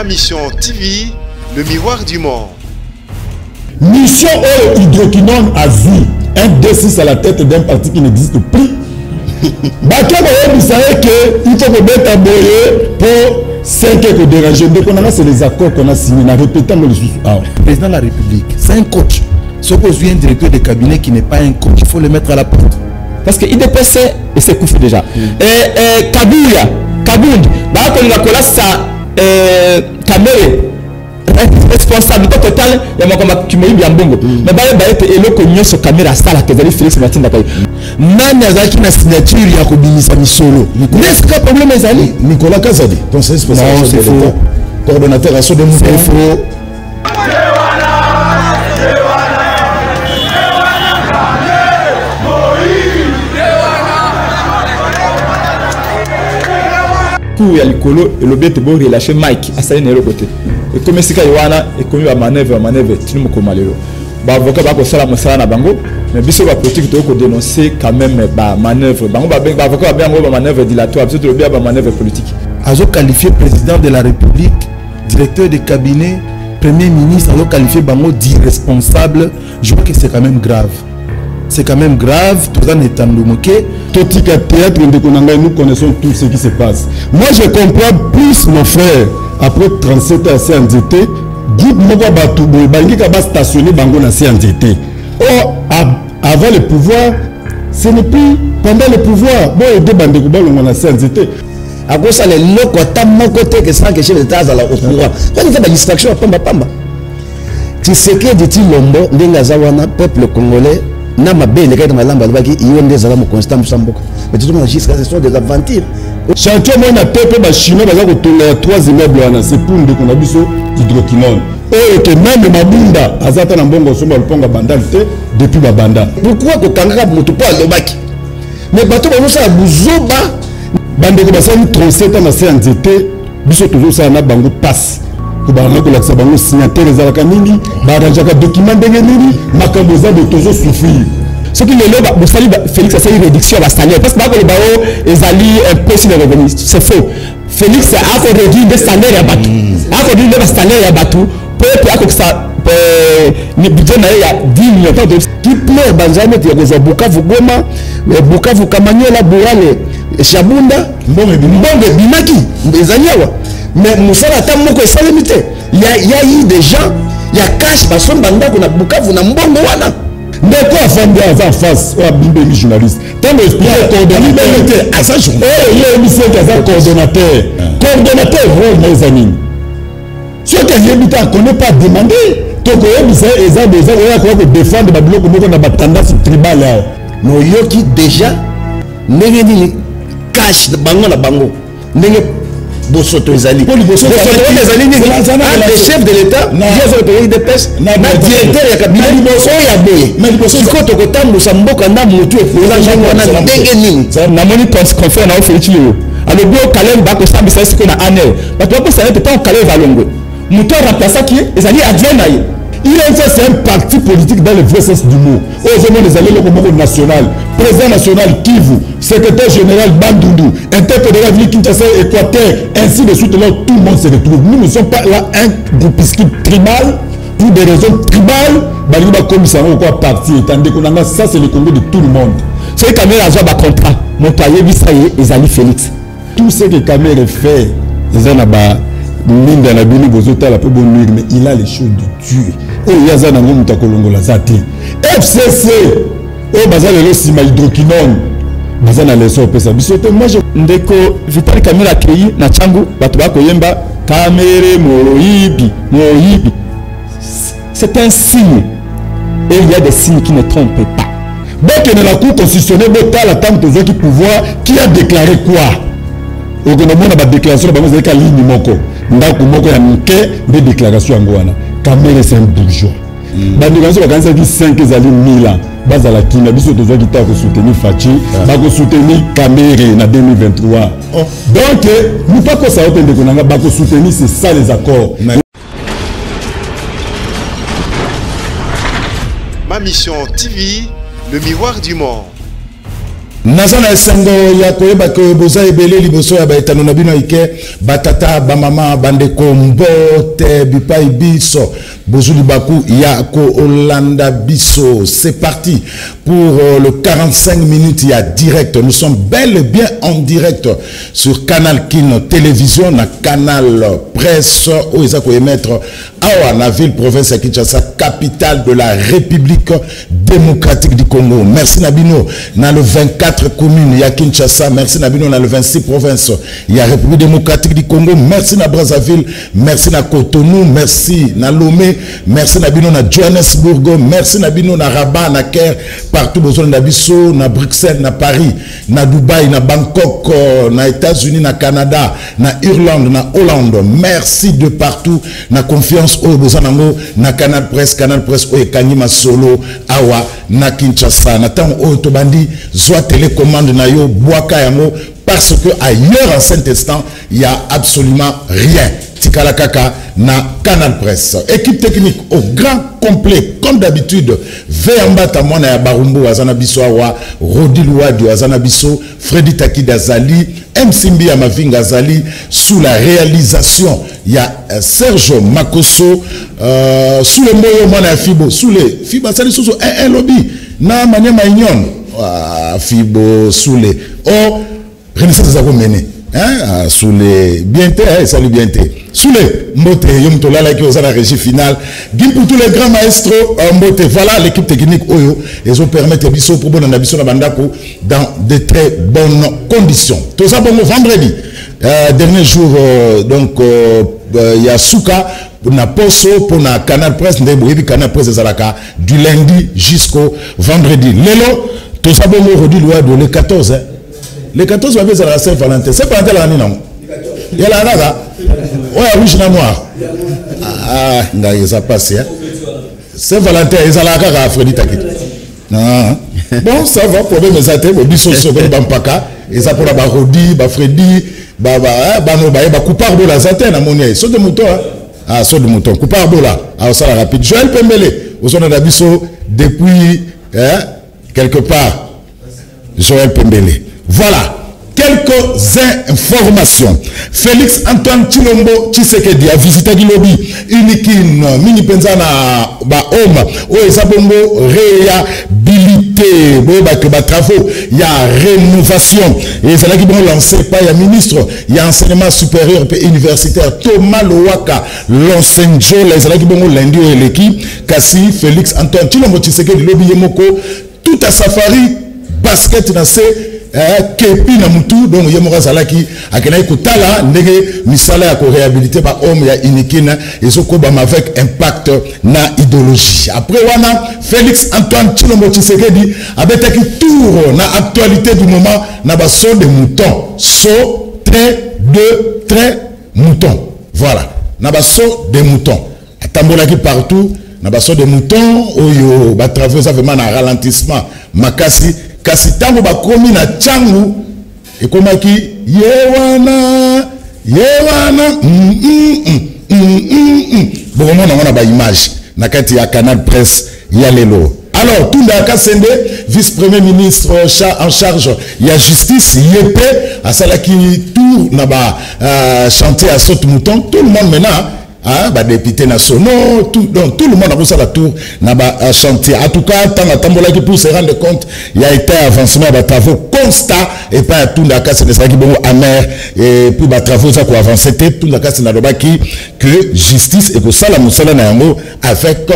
Ma Mission TV, le miroir du monde. Mission Hydroquinone a vu un D6 à la tête d'un parti qui n'existe plus. Vous savez qu'il faut mettre un boyer pour 5 ans déranger. Donc c'est les accords qu'on a signés. Répétons le sous. Le président de la République, c'est un coach. Sauf qu'il y a un directeur de cabinet qui n'est pas un coach, il faut le mettre à la porte. Parce que IDPC, et c'est couffé déjà. Kabouya, Kabound, il a collé sa caméra. Responsabilité totale, il y a un peu bien bongo. Mais il y a un ce caméra, ça, la Félix Martin Dakaï. Nani azaki na signature ya kobimisa misolo. N'est-ce que problème ezali? Nicolas Kazadi, conseiller spécial de l'État, coordonnateur à ce de mouvement. C'est faux. Il y a le colo et le bête bon relâcher Mike à ça n'est côté et comme c'est qu'il y a et comme il va manœuvre tu ne me comme malheureux bah avocat va ko sala mosala na bango mais biso ba politique to ko dénoncer quand même ba manœuvre bango ba avocat ba bien ba manœuvre dilatoire biso to bien ba manœuvre politique azo qualifié président de la République directeur de cabinet premier ministre azo qualifié bango d'irresponsable. Je crois que c'est quand même grave. C'est quand même grave, tout ça n'est pas moqué. Totika théâtre, nous connaissons tout ce qui se passe. Moi, je comprends plus nos frères, après 37 ans à CNDT, groupe Moba Batou, Bangi Kaba stationné Bango na CNDT. Or, avant le pouvoir, ce n'est plus pendant le pouvoir. Bon, et deux bandes de na CNDT. À cause ça, les locaux, à mon côté, que ça, que chef d'État à la au pouvoir. Quand il fait la distraction, pamba pamba. Tu sais que dit-il Lombo, Nengazawana, peuple congolais, Nama belle les gars de malamba baki yonde zala mo constant musamboka mais tout le monde jusqu'à ce sont des aventures chantier moi na pepe ba chinois baza ko tonga 3 immeubles wana c'est pour de konabiso Hydroquinone et que même mabunda azata na mbongo somba luponga bandalité depuis ba banda pourquoi ko kangaka moto po alobaki mais bato ba musa buzoba bande ko basali 37 ans na CNDT biso toujours ça na bango passe kubana ko laksa bango signataire ezalaka nini baranjaka document ndenge nini makambo za de toujours souffrir ce qui le loba Boussali Félix a fait une réduction à salaire parce que le bao ezali un peu sur les revenus c'est faux. Félix a réduit le salaire à Batou a réduit le salaire à Batou pour que ça le budget na ya 10 millions de qui plaît banzame tu ya Bukavu Goma Bukavu Kamanyola Burale Shabunda mbonge bimaki ezaliawa mais musala ta moko esalemite il y a eu des gens il y a cash bason banda ko na Bukavu na mbongo wana ndeko afandi en face wa bimbe journaliste tant expliquer coordonnateur à sa journée il est monsieur qui est coordonnateur rôle mes amis ce que j'habite connaît pas demander to ko yebisa eza des gens qui défendre ba biloko moko na ba tendance tribale là no yoki déjà ndenge ni cash bango na bango ndenge Bosoto ezali Bosoto ezali ni le chef de l'État ils ont payé des pêches na directeur ya cabinet liboso ya boye mais liboso sikoto kotambusa mboka na mutu epoza njango na ndenge nini na moni confère na Félix Lio alors bio Kalem ba ko sambisa siko na anel bato ba ça pas Kalem valongo mutu remplacer qui ezali adjoint na ye. Il a fait c'est un parti politique dans le vrai sens du mot. Aux hommes des alliés locaux national, président national Kivu, secrétaire général Bandundu, interfédéral Ville Kinshasa, Équateur, ainsi de suite. Là, tout le monde se retrouve. Nous ne sommes pas là un groupuscule tribal pour des raisons tribales. Baliba comme ça, on quoi parti. Tandis qu'on a ça, c'est le Congo de tout le monde. C'est Kamera a un contrat. Mon taillé Bissaye et Zali Félix. Tout ce que Kamera fait, ils en ont Minda na bini bozota la peu bon nuire mais il a les choses de Dieu. Oh yaza na ngomu takolongola zate. FCC. Oh bazale le sima Hydroquinone. Bazana leso pesa bisote moi je ndeko Vital Kamera accueilli na changu bato ba koyemba Kamere Moyibi. C'est un signe. Et il y a des signes qui ne trompent pas. Donc dans la cour constitutionnelle la tante de qui pouvoir qui a déclaré quoi? Au gouvernement a déclaration de banque de ligne moko. Ndako moko ya mike de déclaration ngwana. Kamere c'est un bourgeois. Bandikation bakanza ki 5 ezali 1000 ans. Bazala kina biso tozo kita ko soutenir Fachi, ba ko soutenir Kamere na 2023. Donc nous pas ko ça otende konanga ba ko soutenir c'est ça les accords. Ma Mission TV, le miroir du monde. Nazana esengo ya koyeba ke boza ebele liboso ya baetano na bino ike batata bamama bandeko mbote bipai biso bozuli baku ya ko Olanda biso. C'est parti pour le 45 minutes ya direct. Nous sommes bel et bien en direct sur Canal Kin Télévision, na Canal Presse où ils ont émettre à la ville province de Kinshasa, capitale de la République démocratique du Congo. Merci Nabino, dans le 24 communes, il y a Kinshasa. Merci Nabino, dans le 26 provinces, il y a République démocratique du Congo. Merci na Brazzaville, merci na Cotonou, merci na Lomé, merci Nabino na Johannesburg, merci Nabino na Rabat, na Caire, partout besoin d'Abisso, na Bruxelles, na Paris, na Dubaï, na Bangkok, na États-Unis, na Canada, na Irlande, na Hollande. Merci de partout, na confiance au besoin na Canal Presse au Kanyima Solo, Awa, na Kinshasa. Na tant au Tobandi, soit télécommande na yo, boaka yango, parce que ailleurs en Saint-Instant, il n'y a absolument rien. Tikala Kaka na Canal Presse. Équipe technique au grand complet, comme d'habitude. Veamba Tamona ya Barumbo, Azanabiso Awa, Rodi Louadi, Azanabiso, Freddy Taki Dazali, Msimbi Amavinga Azali, sous la réalisation, il y a Serge Makoso, sous le moyo Mona Fibo, sous les Fibo, ça dit sous un lobby, na mania maignon, Fibo, sous les, oh, Renaissance Zabo Mené. Hein, sous les bienté, salut bienté. Sous les Mbote, Yom Tolala qui est la régie finale. Guy pour tous les grands maestros Mbote. Voilà l'équipe technique Oyo. Ils ont permis de biso pour bonne ambition à Bandako dans de très bonnes conditions. Tout ça bon vendredi. Dernier jour, donc, il y a Souka pour na Poso, pour na Canal Presse, Canal Presse de Zalaka, du lundi jusqu'au vendredi. Lélo, tout ça bon aujourd'hui, le 14. Hein. Le 14 va à la Saint-Valentin. Saint-Valentin, il y a la raga. Ouais, rouge et noir. Ah, ça passe. Saint-Valentin, il y a la raga à Freddy Takit. Bon, ça va, problème mes athées, mais bisous sur le Bampaka. Et ça pour la Barodi, Freddy, Coupard de la Zaten à Monier. Saut de mouton, ah, saut de mouton. Coupard de là. Ah, ça la rapide. Joël Pembele, au son de Bisso, depuis, quelque part, Joël Pembele. Voilà, quelques informations. Félix Antoine Chilombo Tshisekedi a visité du lobby Unikin, Mini Penzana, Homme, Oezabongo, réhabilité, travaux, il y a rénovation. Et c'est là qu'ils vont lancer par le ministre, il y a enseignement supérieur et universitaire, Thomas Lowaka, l'enseignant, les là qui vont lundi et l'équipe, Kassi, Félix Antoine Chilombo Tshisekedi du lobby Yemoko, tout à safari, basket, nassé, kepi na mutu donc yemora zalaki akena ikutala ndenge misala ya ko réhabiliter ba homme ya inikina ezoko ba avec impact na idéologie. Après wana Félix Antoine Tshilombo Tshisekedi abetaki tour na actualité du moment na ba son de mouton, so très mouton. Voilà, na ba son de mouton. Atambolaki partout na ba son de mouton oyo ba travaux ça vraiment na ralentissement makasi. Kasi tango bakomi na changu ekomaki yewana bon on a ba image na kati ya Canal Presse ya lelo. Alors Tunda Kasende, vice-premier ministre en charge il y a justice yepé à salaki tour na ba chanter à saute mouton, tout le monde maintenant bah député nationaux, tout le monde a reçu la tour n'a pas chanté. En tout cas, tant la tambola qui pour se rendre compte, il y a été avancement de travaux constat et pas tout la casse de ça qui bon amer et puis bah travaux ça quoi avancer tout la casse n'a pas qui que justice et que ça la musala na yango avec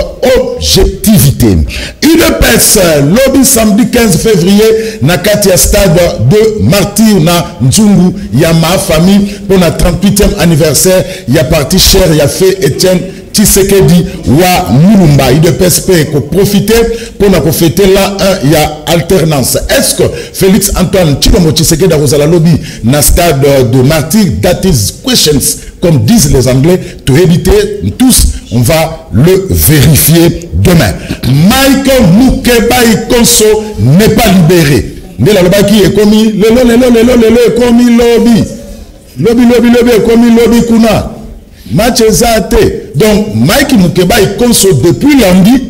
objectivité. UDPS lobby samedi 15 février na Katia stade de Martyr na Nzungu il y a ma famille pour la 38e anniversaire il y a parti cher il y a fait Etienne Tshisekedi wa Mulumba UDPSP ko profiter pour na fêter là il y a alternance. Est-ce que Félix Antoine Tshilombo Tshisekedi a la lobby na stade de Martyr? That is questions comme disent les Anglais to éviter tous on va le vérifier demain. Michael Mukebai Konso n'est pas libéré. Mais la lobby qui est commis le commis lobby est commis lobby kuna match zate. Donc Mike Mukebai Konso depuis lundi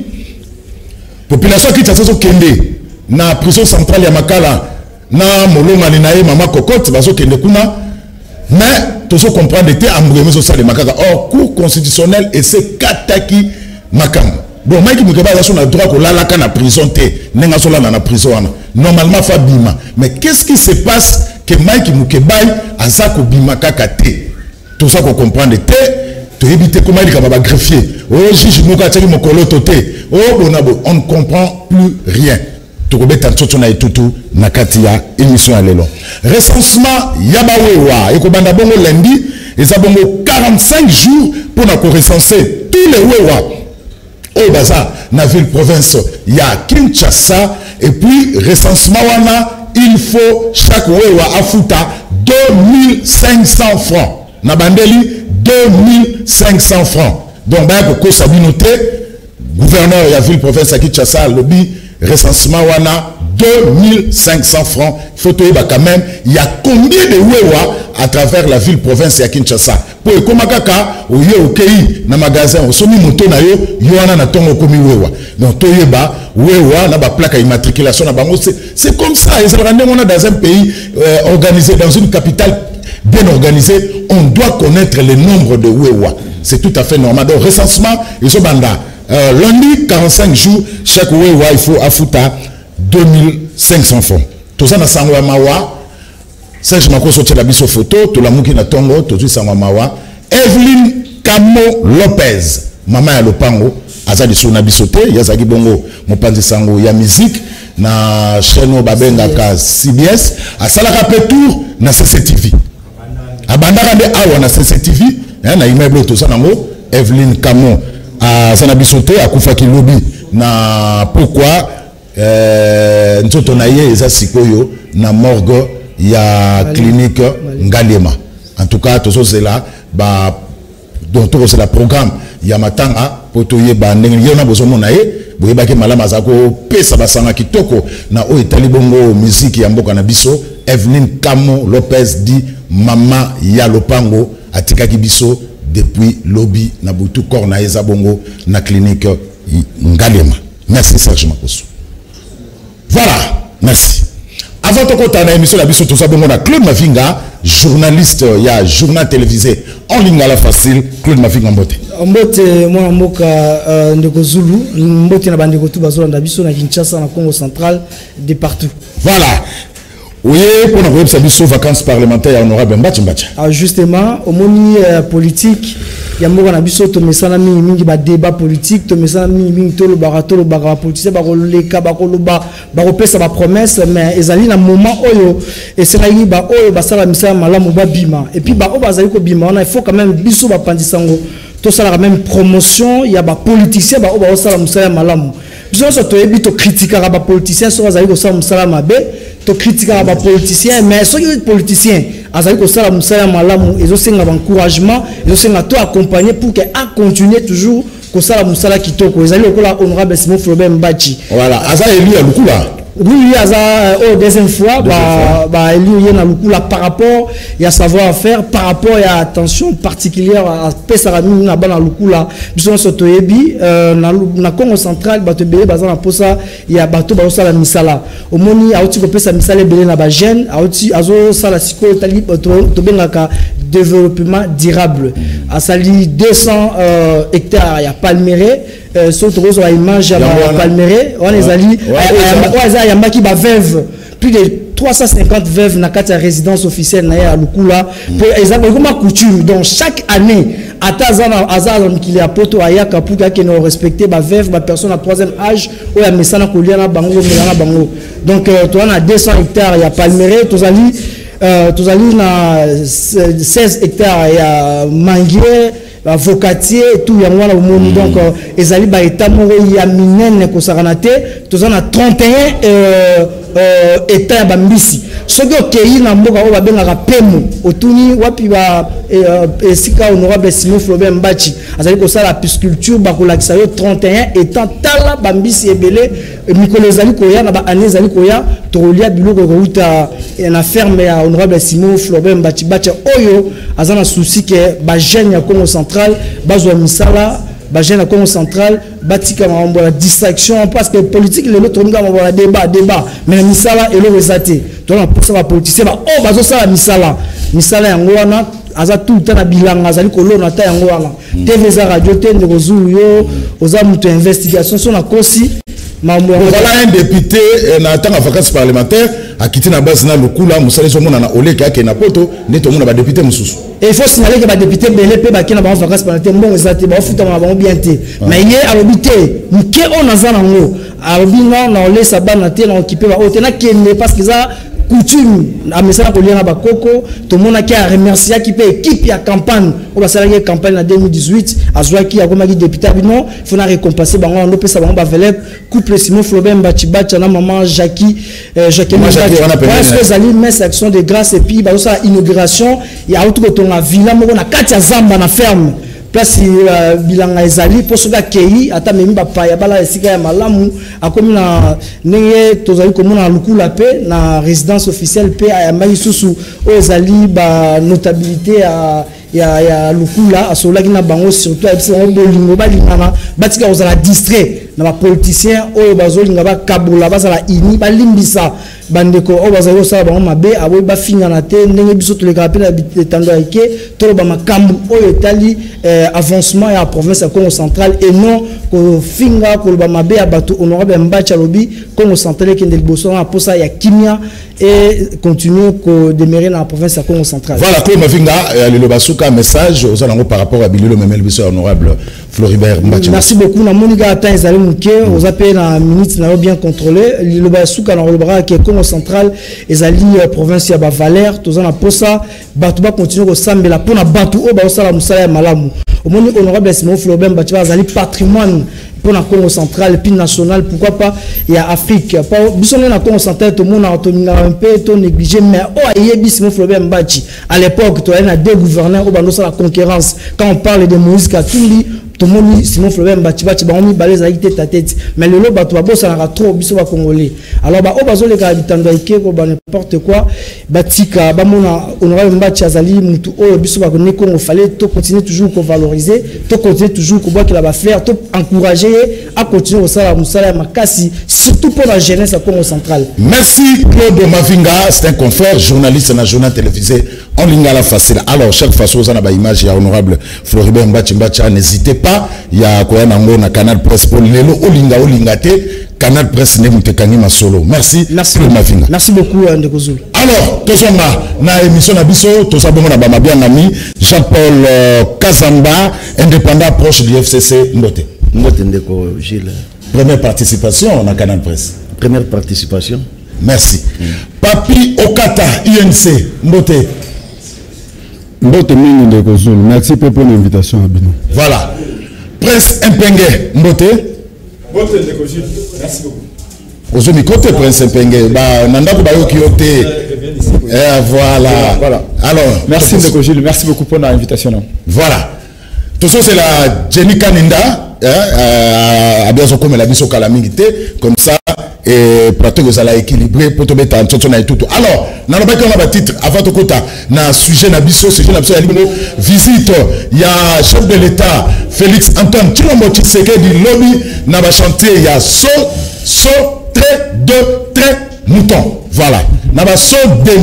population qui t'a kende na prison centrale ya Makala na molonga ni nae mama cocotte bazo kende kuna mais tous comprendre était ambremé sur ça les makaka or cour constitutionnel et c'est kataki makam bon Mike Mukeba a son droit ko lalaka na prison te nenga sola na prison wana normalement fa bima mais qu'est-ce qui se passe que Mike Mukeba a ça ko bima kaka te tout ça qu'on comprendre te to éviter comment il va greffier oh juge muka teli mokolo toté oh bonabo on ne comprend plus rien to kobeta tsoto na etutu na kati ya émission ya lelo recensement yabawewa et ko banda bongo lundi eza bongo 45 jours pour na ko recenser tous les wewa au bazar na ville province ya Kinshasa et puis recensement wana il faut chaque wewa afuta 2500 francs na bandeli 2500 francs donc ba ko sabinoté gouverneur ya ville province ya Kinshasa lobby recensement wana 2500 francs. Il faut te quand même, il y a combien de wewa à travers la ville province ya Kinshasa. Pour que comme kaka au ye au pays na magasin au somi moto na yo wana na tongo komi wewa. Donc to yeba wewa na ba plaque immatriculation na bango c'est comme ça. Ils ont rendu on a dans un pays organisé dans une capitale bien organisée, on doit connaître le nombre de wewa. C'est tout à fait normal. Donc recensement ils sont banda lundi 45 jours chaque wewa il faut afuta 2500 francs. Tout ça na sangwa mawa. Serge Mako sorti la biso photo, tout la mouki na tongo, tout ça sangwa mawa. Evelyn Camo Lopez, maman ya lopango, azali sona bisote, yazaki bongo mopanzi sango ya musique na chaîne babenga ka CBS, asalaka pe tour na CCTV. Abandaka de awa na CCTV, na immeuble tout ça nango, Evelyn Camo azana bisote akufaki lobby na pourquoi nzoto na ye eza sikoyo na morgue ya clinique Ngalema. En tout cas tout ça c'est là ba donc tout c'est la programme ya matanga poto ye ba ndenge yona bozomo na ye boyeba ke malama zako pesa basanga kitoko na o etali bongo musique ya mboka na biso. Evelyn Camo Lopez dit mama ya lopango atikaki biso depuis lobby na butu corna eza bongo na clinique Ngalema. Merci Serge Makoso. Voilà, merci. Avant de continuer l'émission, tout ça, on a Claude Mavinga, journaliste, il y a journal télévisé en ligne à la facile. Claude Mavinga Mbote. Mbote, moi, Mboka, Ndeko Zulu, Mbote, na Bandeko Tubazo, na Biso, na Kinshasa, na Congo central, de partout. Voilà. Oui, pour nous remercier vacances parlementaires honorable Mbachi. Justement, au moment politique, il y a un biso to mesana mingi ba débat politique, to mesana mingi to le barato politicien ba roleka ba koloba ba repesa ba promesse mais ezali na moment oyo et c'est là ba oyo ba sala misala malamu ba bima et puis ba o bazali ko bima on il faut quand même biso ba pandisango to sala même promotion il y a ba politicien ba o ba sala misala malamu biso so to ebi to critiquer ba politicien so bazali ko sala misala mabe to critiquer ba politicien mais so yo politicien azali ko sala musala malamu ezosenga ba encouragement ezosenga to accompagner pour que a continuer toujours ko sala musala kitoko ezali lokola honorable Simon Flobert Mbachi voilà azali élu à Lukula. Oui, au deuxième fois, il y a lukula par rapport il y a savoir faire par rapport il y a attention particulière à Pesarami na bana lukula biso sotoyebi na Congo central bato bele bazana posa il y a bato ba sala misala au moni auti ko pesa misala bele na ba jeune auti azo sala siko tali to bengaka développement durable à sali 200 hectares il y a Palméré surtout aux images à Palméré on les ali il y a qui ba veuve plus de 350 veuves na kati ya résidence officielle na ya Lukula pour exemple comme coutume donc chaque année atazana azana qu'il y a poto ayaka pour que nous respecter ba veuve ba personne à troisième âge ou ya mesana ko liana bango na bango donc toi on a 200 hectares il y a Palméré tous ali na 16 hectares il y a Manguier Vocatier tout ya mwana omoni donc ezali ba état moko ya minene ko saranate tozana 31 état ba mbisi soki okei na mboka o babengaka pemu otuni wapi ba esika honorable Simon Flobert Mbachi azali ko sala apiculture ba kolakisa yo 31 état tala ba mbisi ebele mikolo ezali koya na ba année ezali koya tolia biloko ko na ferme ya honorable Simon Flobert Mbachi bacha oyo azana souci que ba jeune ya Congo central bazwa misala ba jeune Congo central batika mambo la distraction parce que politique les autres nga mambo la débat mais misala et le resate to na pour ça ba politicien ba oh bazo sala misala yango wana aza tout temps na bilanga azali kolona ta yango wana TV za radio tende kozulu yo oza muto investigation sur na kosi. Voilà un député na tanga vacances parlementaires a quitté na base na lokula musale so mona na oleka ke na poto neto mona ba député mususu. Et il faut signaler que ba député belé pe ba kina ba vacances parlementaires bon ezate ba futa na ba bien té mais yé alobité muke on azana ngo alobina na olesa bana té na occupé ba otena kende parce que ça coutume à message ko liana ba koko to mona ki a remercier ki pe équipe ya campagne on va saluer campagne en 2018 azwa ki a comme député bino faut na récompenser bango on peut ça bango ba velep couple Simon Flobert Mbachibacha na maman Jackie parce que zali mes actions de grâce et puis ba ça inauguration ya autre ko tonga villa moko na kati ya zamba na ferme place bilanga ezali pour soka kei ata memi ba paya bala esika ya malamu akomi na nenge tozali komona lukula pe na résidence officielle pe ya maisusu o ezali ba notabilité ya lukula asolaki na bango surtout ebisa bolingo balingana batika ozala distrait na ba politicien oyo bazolinga ba kabola bazala ini balimbisa bandeko o bazali osala bango mabe aboyi bafingana te ndenge biso toleka pe na bitando yake toloba makambu oyo etali avancement ya province ya Congo central et non ko finga koloba mabe ya bato honorable Mbacha lobi Congo central kende liboso na posa ya kimia et continuer ko demeurer dans la province ya Congo central. Voilà ko mavinga le lobasuka message aux alango par rapport à Bililo Memel biso honorable Floribert Mbacha. Merci beaucoup na moniga ata ezali muke aux appels na minute na bien contrôlé le lobasuka na lobra ke Congo central ezali province ya ba Valère tozana posa bato ba continuer ko sambela pona bato o ba osala musala ya malamu omoni honorable Simon Flobert Mbacha azali patrimoine pour la Congo central puis national pourquoi pas il y a Afrique pas biso na Congo central tout le monde a un peu négligé mais oh yebi Simon Flobert Mbacha à l'époque tu as deux gouverneurs au bando la concurrence quand on parle de Moïse Katumbi tout le monde Simon Flobert Mbacha on mi balé za tête à tête mais le loba tu va bossa na trop biso ba congolais alors ba o bazo le ka bitando ike ko ba n'importe quoi batika ba mona honorable Mbacha azali mutu o biso ba ko Congo fallait to continuer toujours ko valoriser to continuer toujours ko boire qu'il va faire to encourager à continuer au salaire Moussala Makassi surtout pour la jeunesse à Congo central. Merci Claude Mavinga, c'est un confrère journaliste dans le journal télévisé en lingala facile. Alors chaque fois que vous avez une image il y a honorable Floribert Mbacha n'hésitez pas il y a quoi na Canal Presse pour lelo olingate Canal Presse ne mutekangi masolo. Merci Claude Mavinga. Merci beaucoup Ndekozulu. Alors tozonga na émission na biso tozabongo na ba bien ami Jean-Paul Kazamba indépendant proche du FCC Ndote. Gilles. Première participation dans Canal Presse. Première participation. Merci. Papi Okata, INC, Mbote. Mbote Mingi de Kozul. Merci pour l'invitation à Bino. Voilà. Prince Mpenge, Mbote. Mbote de Kozul. Merci beaucoup. Ozumi côté Prince Mpenge. Nanda Kubayo Kyote. Voilà. Alors. Merci de Gilles. Merci beaucoup pour l'invitation. Voilà. Tout ça c'est la Jenny Kaninda. A bien sûr comme la biso calamité comme ça et plateau que ça l'a équilibré pour tomber dans tout et tout. Alors dans le bac on a un titre avant tout côté na sujet na biso sujet na biso ya libino visite il y a chef de l'État Félix Antoine Tshilombo Tshisekedi lobby na ba chanter il y a so très de mouton voilà na ba so de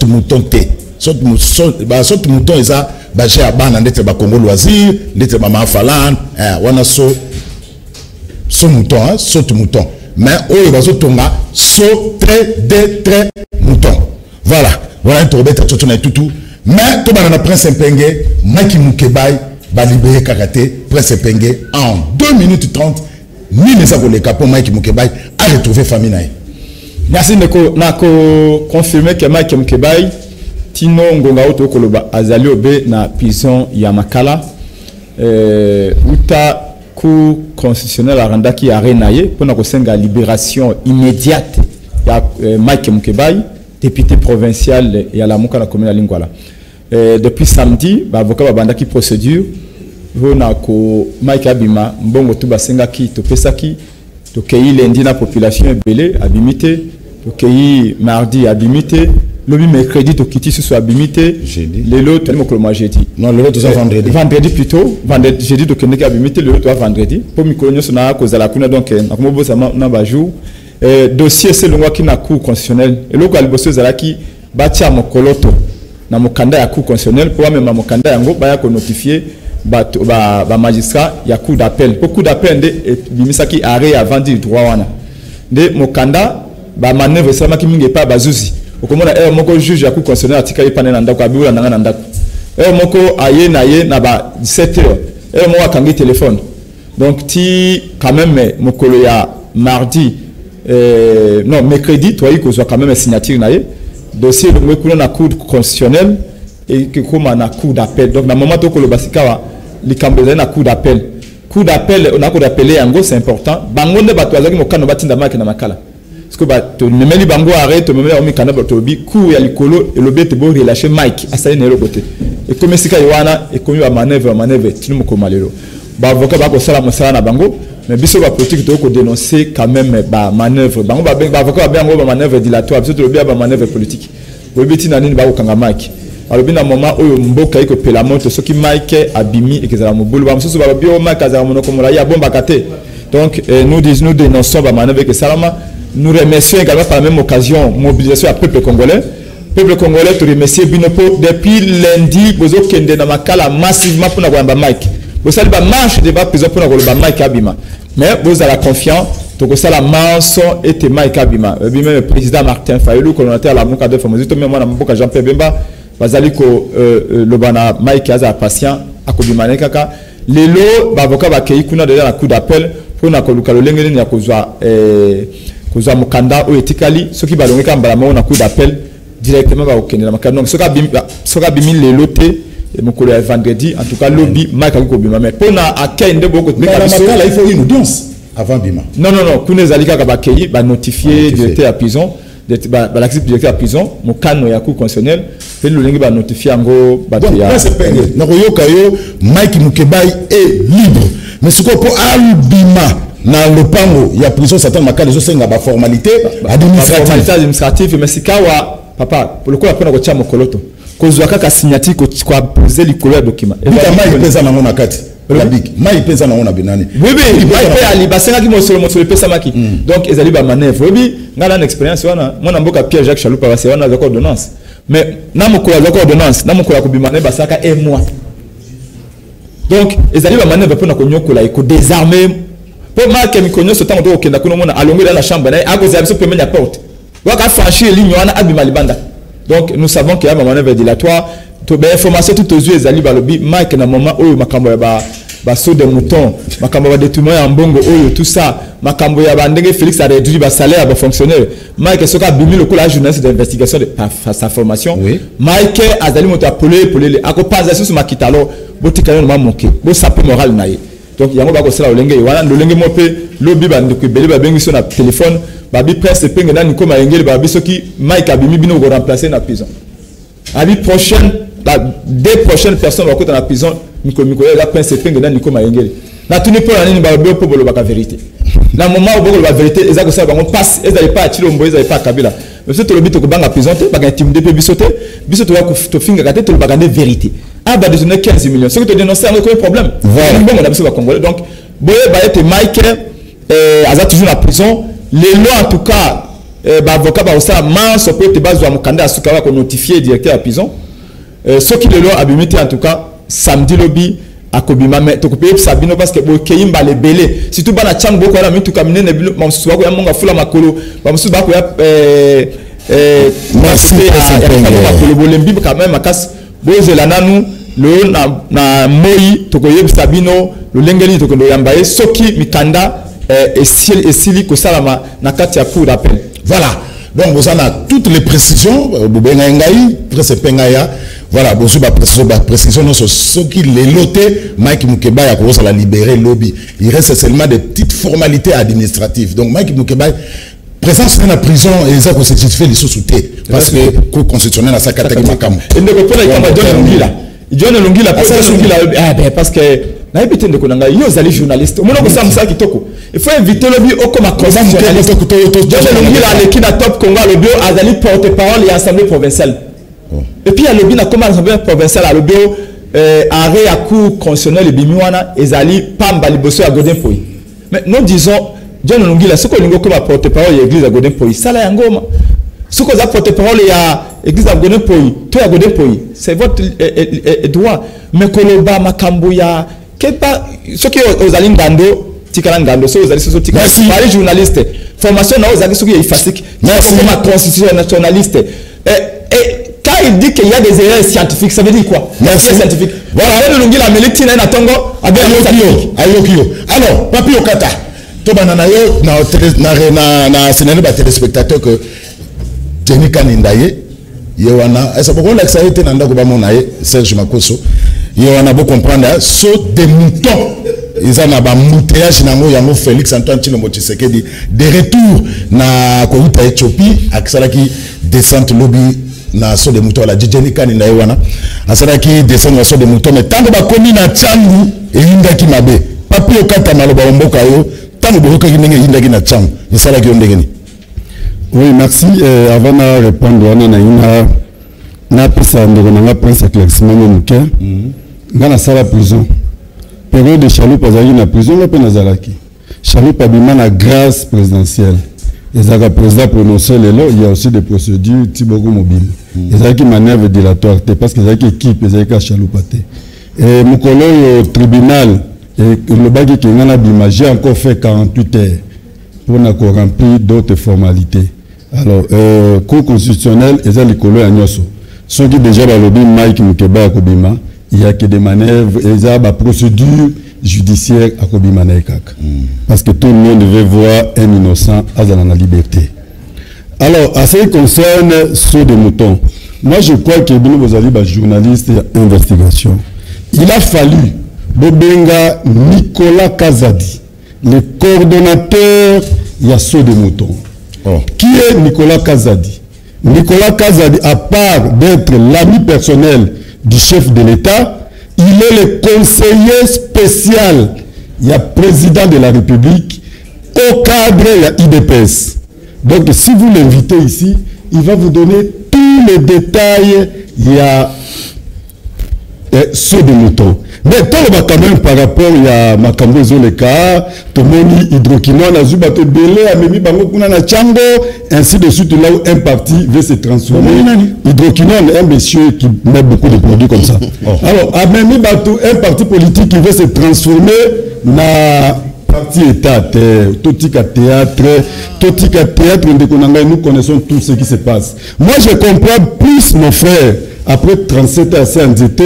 mouton té saute mouton et ça j'ai à ban d'être ba Congo loisir d'être maman falan wana so mouton saute mouton mais oh bazo tonga so très mouton voilà un tourbe ta tout mais to bana Prince Mpenge Maki Mukebai ba libérer karaté Prince Mpenge en 2 minutes 30 ni les ko le capon Maki Mukebai a retrouvé famille nae. Merci nako confirmer que Maki Mukebai Tino Ngonga Oto Koloba Azali Obe na prison ya Makala uta cour constitutionnel arandaki arenaye pour na kosenga libération immédiate ya Mike Mukebai député provincial ya la Muka na commune ya Lingwala depuis samedi ba avocat ba bandaki procédure vona ko Mike Abima mbongo tu basenga ki to pesaki to keyi lundi na population ebele abimité to keyi mardi abimité le mercredi to kiti sur abimité les l'autre moi jeudi non le l'autre vendredi plutôt vendredi jeudi to kende abimité le l'autre vendredi pour mi kolonyo na cause la kuna donc na mo bosa na ba jour dossier c'est le loi qui na cour constitutionnel et le ko aliboso zalaki batia mokoloto na mokanda ya cour constitutionnel pour même mokanda yango ba ya ko notifier ba magistrat ya cour d'appel pour cour d'appel de bimisaki arrêt avant du droit wana de mokanda ba manœuvre sama ki mingi pa bazuzi okomona moko juge ya cour constitutionnel atika ipane na ndako abula na ndako moko aye na ba 17h moko akangi téléphone donc ti quand même mokolo ya mardi non mercredi toi il soit quand même signature na ye dossier le kuna na cour constitutionnel et que comme na cour d'appel donc na moment to ko lo basikawa likambo na cour d'appel on a cour d'appeler yango c'est important bango nde bato azaki mokano batinda maki na makala parce que bato nemeli bango arrête to memeli omi kana bato bi cour ya likolo et le bete bo relâcher Mike asali na côté et comme sika yowana et comme ba manœuvre tinu mokoma lelo ba avocat ba ko sala mosala na bango mais biso ba politique to ko dénoncer quand même ba manœuvre bango ba avocat ba bango ba manœuvre dilatoire biso to ba manœuvre politique bo biti na nini ba ko kanga Mike alors bien à moment où mboka iko pela moto ce qui Mike abimi et que ça mo bulu ba msusu ba bio Mike azara monoko mola ya bomba kate donc nous dénonçons ba manœuvre que salama nous remercions également par la même occasion mobilisation à peuple congolais te remercier binopo depuis lundi bozo kende na makala massivement pour na kwamba Mike vous allez ba marche de ba prison pour na ba Mike abima mais vous avez la confiance to ko sala manso et te Mike abima même le président Martin Fayulu coordinateur la moka de famozito même na mboka Jean-Pierre Bemba bazali ko le bana Mike aza patient akobimane kaka lelo ba avocat ba kei kuna de la cour d'appel pour na ko luka lolengeli ni akozwa kozwa mokanda o etikali soki balongeka mbala mo na cour d'appel directement ba okende na makano donc soka bimi lelo te mokolo ya vendredi en tout cas lobby Mike akobima mais pona akende boko mais makala il faut une audience avant bima non kuna zalika ka ba kei ba notifier directeur à prison l'accepte directeur à prison mokano ya cour constitutionnelle pe lolengi ba notifier ngo ba donc là c'est payé na koyoka yo Mike Mukebai est libre mais ce ko po albima na lopango ya prison certains makala zo senga ba formalité administrative mais sikawa papa pour le coup après na ko tia mokoloto kozwa kaka signature ko poser likolo ya document et Mike pesa na ngona kati la big Mike pesa na ngona binani oui Mike pe ali basenga ki mosolo pesa maki donc ezali ba manœuvre oui ngala na expérience wana mwana mboka Pierre Jacques Chaloupa ba wana za ordonnance mais na mokolo za ordonnance na mokolo ko bimane basaka un mois donc ezali ba manœuvre pour na ko nyokola ko désarmer pour Mike mikonyo ce temps do okenda kuno mona alongi dans la chambre na akoza biso pembeni ya porte waka franchir ligne wana abima libanda donc nous savons qu'il y a un manœuvre dilatoire to ba information tout aux yeux ezali balobi Mike na moment oyo makambo ya ba saut de mouton makambo ba détournement ya mbongo oyo tout ça makambo ya bandenge Félix a réduit ba salaire ba fonctionnaire Mike soka bimi le la journaliste d'investigation de sa formation oui. Mike azali moto apolé akopaza sur makita alors botika no manqué bo sape moral naie donc yango ba ko sala olenge wana lolenge mope lobi bande ko bele ba bengi sur na téléphone babi presse penge na niko mayengeli babi soki Mike abimi bino ko remplacer na prison abi prochaine des prochaines personnes vont dans la prison niko la presse penge na niko mayengeli na tuni po na nini ba be po bolo ba vérité na moment où bolo ba vérité ezako ça bango passe ezali pas Chilombo ezali pas Kabila mais c'est to lobi to ko banga prison te ba intimider pe bisote bisote wa ko to finga kate to ba vérité ah bah donner 15 millions ce que tu dénonces c'est un problème voilà bon on a besoin de Congolais donc boye ba être Mike aza toujours en prison les lois en tout cas ba avocat ba ça manso peut te base wa mukanda asuka wa ko notifier directeur à prison ce qui les lois abimité en tout cas samedi lobby akobima mais to kopé sabino parce que bo keyimba le belé surtout bana chang boko na mitu kamine ne bilo mamsu wa ko yamonga fula makolo mamsu ba ko ya merci makolo bolembi quand même akas bozela nanu le na moi to ko yebisa bino le lengeli to ko yambaye soki mikanda esili ko salama na kati ya cour d'appel voilà donc vous en avez toutes les précisions bobenga ngai presse pengaya voilà vous ba précision non ce qui les loté Mike Mukebai a commencé à la libérer lobby il reste seulement des petites formalités administratives donc Mike Mukebai présence dans la prison et ça qu'on certifie les sous-soutés parce que cour constitutionnelle à sa catégorie makam et ne peut pas John Lungila parce que na éviter de konanga yo zali journaliste on monoko ça musa kitoko il faut inviter le bio comme constitutionnaliste John Longila le kina top Congo le bio azali porte-parole et assemblée provinciale et puis il y a le bio na comme assemblée provinciale le bio arrêt à cour constitutionnel et bimiwana ezali pamba liboso à Godin Poyi mais nous disons John Longila ce qu'on comme porte-parole de l'église à Godin Poyi ça la ngoma ce qu'on a porte-parole ya église à Godin Poyi toi à Godin Poyi c'est votre droit mais koloba makambo ya ce qui est aux alingando, tikalangando, ceux aux alingando, tikalangando, journaliste, formation na aux alingando, c'est facile. Merci. Comme constitutionnaliste. Et quand il dit qu'il y a des erreurs scientifiques, ça veut dire quoi? Merci. Scientifique. Voilà. Le lungi la melite na tongo. Ayokio. Alors, papi okata. To banana yo na sénégalais ba téléspectateurs que Jenny Kanindaye Yowana, est-ce que vous avez été dans le Serge Makoso? Yowana, vous comprenez, saut des moutons. Ils ont un moutillage dans Félix Antoine Tshilombo Tshisekedi. De retour na Kouta Éthiopie, Aksalaki descente lobby na saut des moutons. La Jenny Kanina Yowana, Aksalaki descente na saut des moutons. Mais tant que vous commis na Tchangu et Indaki Mabe, papi okata maloba omboka yo, tant que vous commis Indaki na Tchangu, et ça la gueule. Oui, merci. Avant de répondre, on a pris éclaircissement dans la salle prison. Période de Chaloupa, il y a prison, on a Nazaraki. Chaloupa, il y a la grâce présidentielle. Les présidents prononcés, il y a aussi des procédures Tibogo mobile. Il y a qui manœuvre dilatoire, parce qu'il y a qui équipe, il y a qui Chaloupa. Et mon collègue au tribunal, le bagage qui a bimé, j'ai encore fait 48 heures pour remplir d'autres formalités. Alors, cour constitutionnelle, ils ont les collègues à Nyoso. Ceux qui déjà dans le lobby Mike Mukeba à Kobima, il y a que des manœuvres, ils ont des procédures judiciaires à Kobima Naikak. Parce que tout le monde devait voir un innocent à la liberté. Alors, à ce qui concerne ceux de moutons, moi je crois que vous avez des journalistes et investigation. Il a fallu Bobenga Nicolas Kazadi, le coordonnateur, il y a ceux de moutons. Oh. Qui est Nicolas Kazadi? Nicolas Kazadi, à part d'être l'ami personnel du chef de l'État, il est le conseiller spécial, il y a président de la République, au cadre de l'IDPS. Donc si vous l'invitez ici, il va vous donner tous les détails, il y a ceux de moutons. Mais quand même par rapport à Makambo Zoleka, Tomoni Hydroquinone, Azubate Belé, Amemi Bango Kunana Tchango, ainsi de suite, là où un parti veut se transformer. Hydroquinone, un monsieur qui met beaucoup de produits comme ça. Alors, Amemi Batou, un parti politique qui veut se transformer dans parti État, Totika Théâtre, nous connaissons tout ce qui se passe. Moi, je comprends plus mon frère, après 37 ans à CNZT,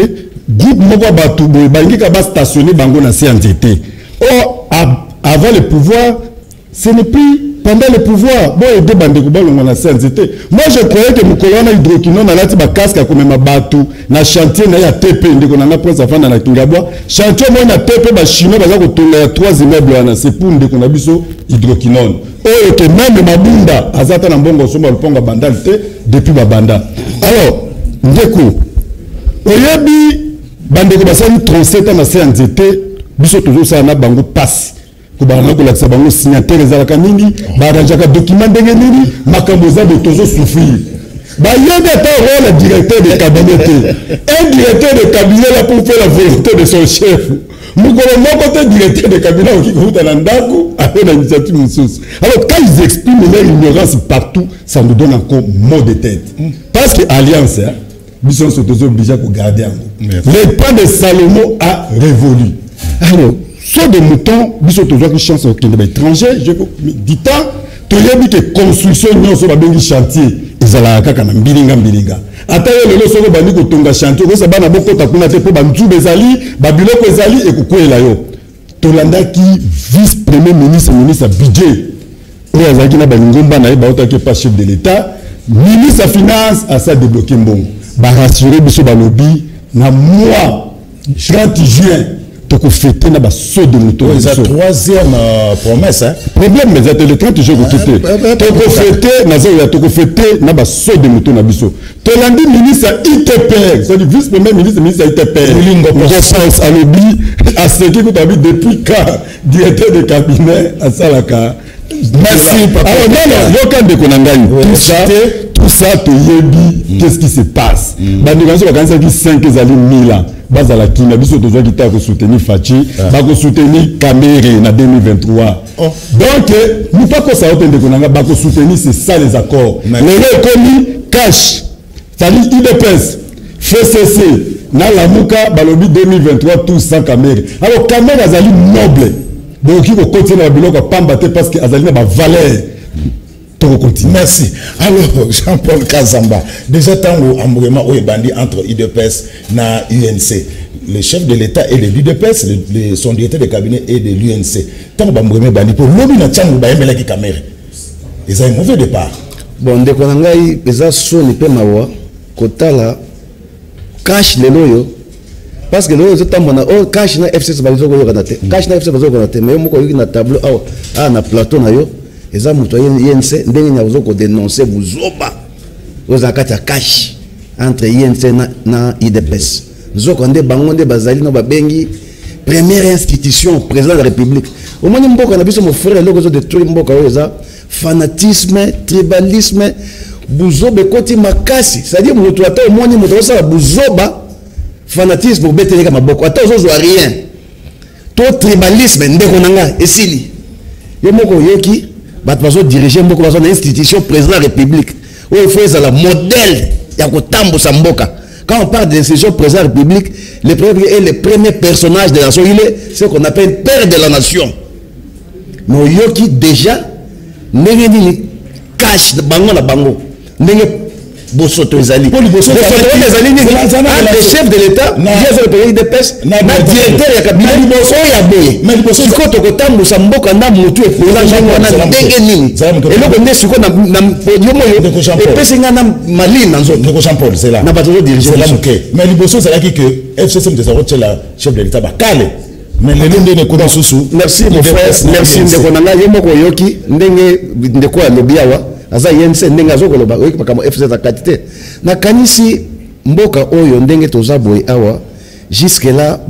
groupe Moko Batoubo, Bangi Kaba stationné Bango na CNZT. Or, avant le pouvoir, ce n'est plus pendant le pouvoir. Bon, aider Bandeko Balongo na CNZT. Moi, je croyais que Moukolona Hydroquinone, na lati ba casque comme ma batou, na chantier na ya TP, ndeko na prince afana na Kingabwa. Chantier moi na TP ba chinois ba ko tonga 3 immeubles na c'est pour ndeko na biso Hydroquinone. Oh, que même Mabunda, azata na mbongo somba luponga bandalité depuis Babanda. Alors, ndeko, oyebi bandeko basali 37 ans na CNZT biso toujours ça na bango passe ko bana ko lakisa bango signataire ezalaka nini baranjaka document ndenge nini makambo za de toujours souffrir ba yebe ta rôle directeur de cabinet un directeur de cabinet là pour faire la volonté de son chef mukolo moko te directeur de cabinet qui kuta na ndako avec l'initiative mususu. Alors quand ils expriment leur ignorance partout, ça nous donne encore mot de tête parce que alliance nous sommes obligés de garder. Le pas de Salomon a révolu. Alors, ceux de moutons, nous sommes toujours qui chance aux étrangers. Je dis tant, tu as dit que construction nous sommes dans chantier. Ils ont la caca na mbilinga. Attends, le lot sont bani ko tonga chantier. Ko sa bana boko takuna te po bantu bezali, babiloko ezali et kukwela yo. Tolanda qui vice premier ministre budget. Oya zaki na balingomba na ba otaki pas chef de l'État, ministre finance a ça débloquer mbongo. Ba rassurer biso ba lobby na mois 30 juin to toko fêter na ba saut de moto. C'est la troisième promesse hein. Problème mais c'est le 30 jours quitté. Toko fêter na zo ya toko fêter na ba saut de moto na biso. Tolandi ministre ITP, c'est le vice-premier ministre ITP. Lingo Sens à lobby à ce qui vous avez depuis quand directeur de cabinet à Salaka. Merci papa. Alors non, yoka de konangai. Tout ça te yebi qu'est-ce qui se passe. Bandikazo bakanza ki 5 ezali 1000 ans. Bazala kina biso tozo ki ta ko soutenir Fachi, ba ko soutenir Kamere na 2023. Donc nous pas ko ça otende konanga ba ko soutenir c'est ça les accords. Les commis cash. Sali IDPS, FCC, na la muka balobi 2023 tout sans Kamere. Alors Kamere azali noble. Donc il faut continuer à biloko pambate parce que azali na ba valeur. Merci. Alors, Jean-Paul Kazamba, déjà, tant que est bandit entre IDPS et l'UNC, le chef de l'État et de l'UDPS, son directeur de cabinet et de l'UNC, tant que est bandit pour l'objet de Tchangou, il y a une caméra. Ils ont un mauvais départ. Bon, dès qu'on a eu des assauts, il y a cash les loyaux. Parce que nous avons cash na FC cash na FC mais on a tableau na plateau na yo. Les hommes INC n'ont dénoncé Bouzoba aux akata cash entre INC et IDPS. Nous avons des bangonde bazali no babengi première institution président de la République. Au moins mboka na biso mon frère loko de tout mboka oza fanatisme, tribalisme, Bouzoba koti makasi. C'est-à-dire moto ata au moins moto ça Bouzoba fanatisme pour beteleka maboko ata ozo rien. To tribalisme ndeko nanga esili. Yo moko yoki bat bazo diriger mboko bazo na institution président de la République où il faut être le modèle ya ko tambo samboka. Quand on parle de l'institution président de la République, le premier personnage de la nation, il est ce qu'on appelle père de la nation. Mais yoki déjà n'engeni cash de bango na bango n'engeni Bosoto ezali. Bosoto ezali ni le chef de l'État, chef de pays de pêche, na directeur ya cabinet liboso ya boye. Mais liboso sikoto ko tambusa mboka na mutu e pour la jango na ndenge nini. Eloko ne siko na yomo yo. Et pesi nga na mali na nzo. Ndeko Jean Paul c'est là. Na bato diriger c'est là muke. Mais liboso c'est là que FCC de Zaro la chef de l'État ba kale. Mais le nom de Nkoda Susu. Merci mon frère, merci ndeko nanga yomo ko yoki ndenge ndeko ya lobiawa. Aza yense ndenge azokoloba oyoki makamo FCC za qualité na kanisi mboka oyo ndenge toza boye awa jusque là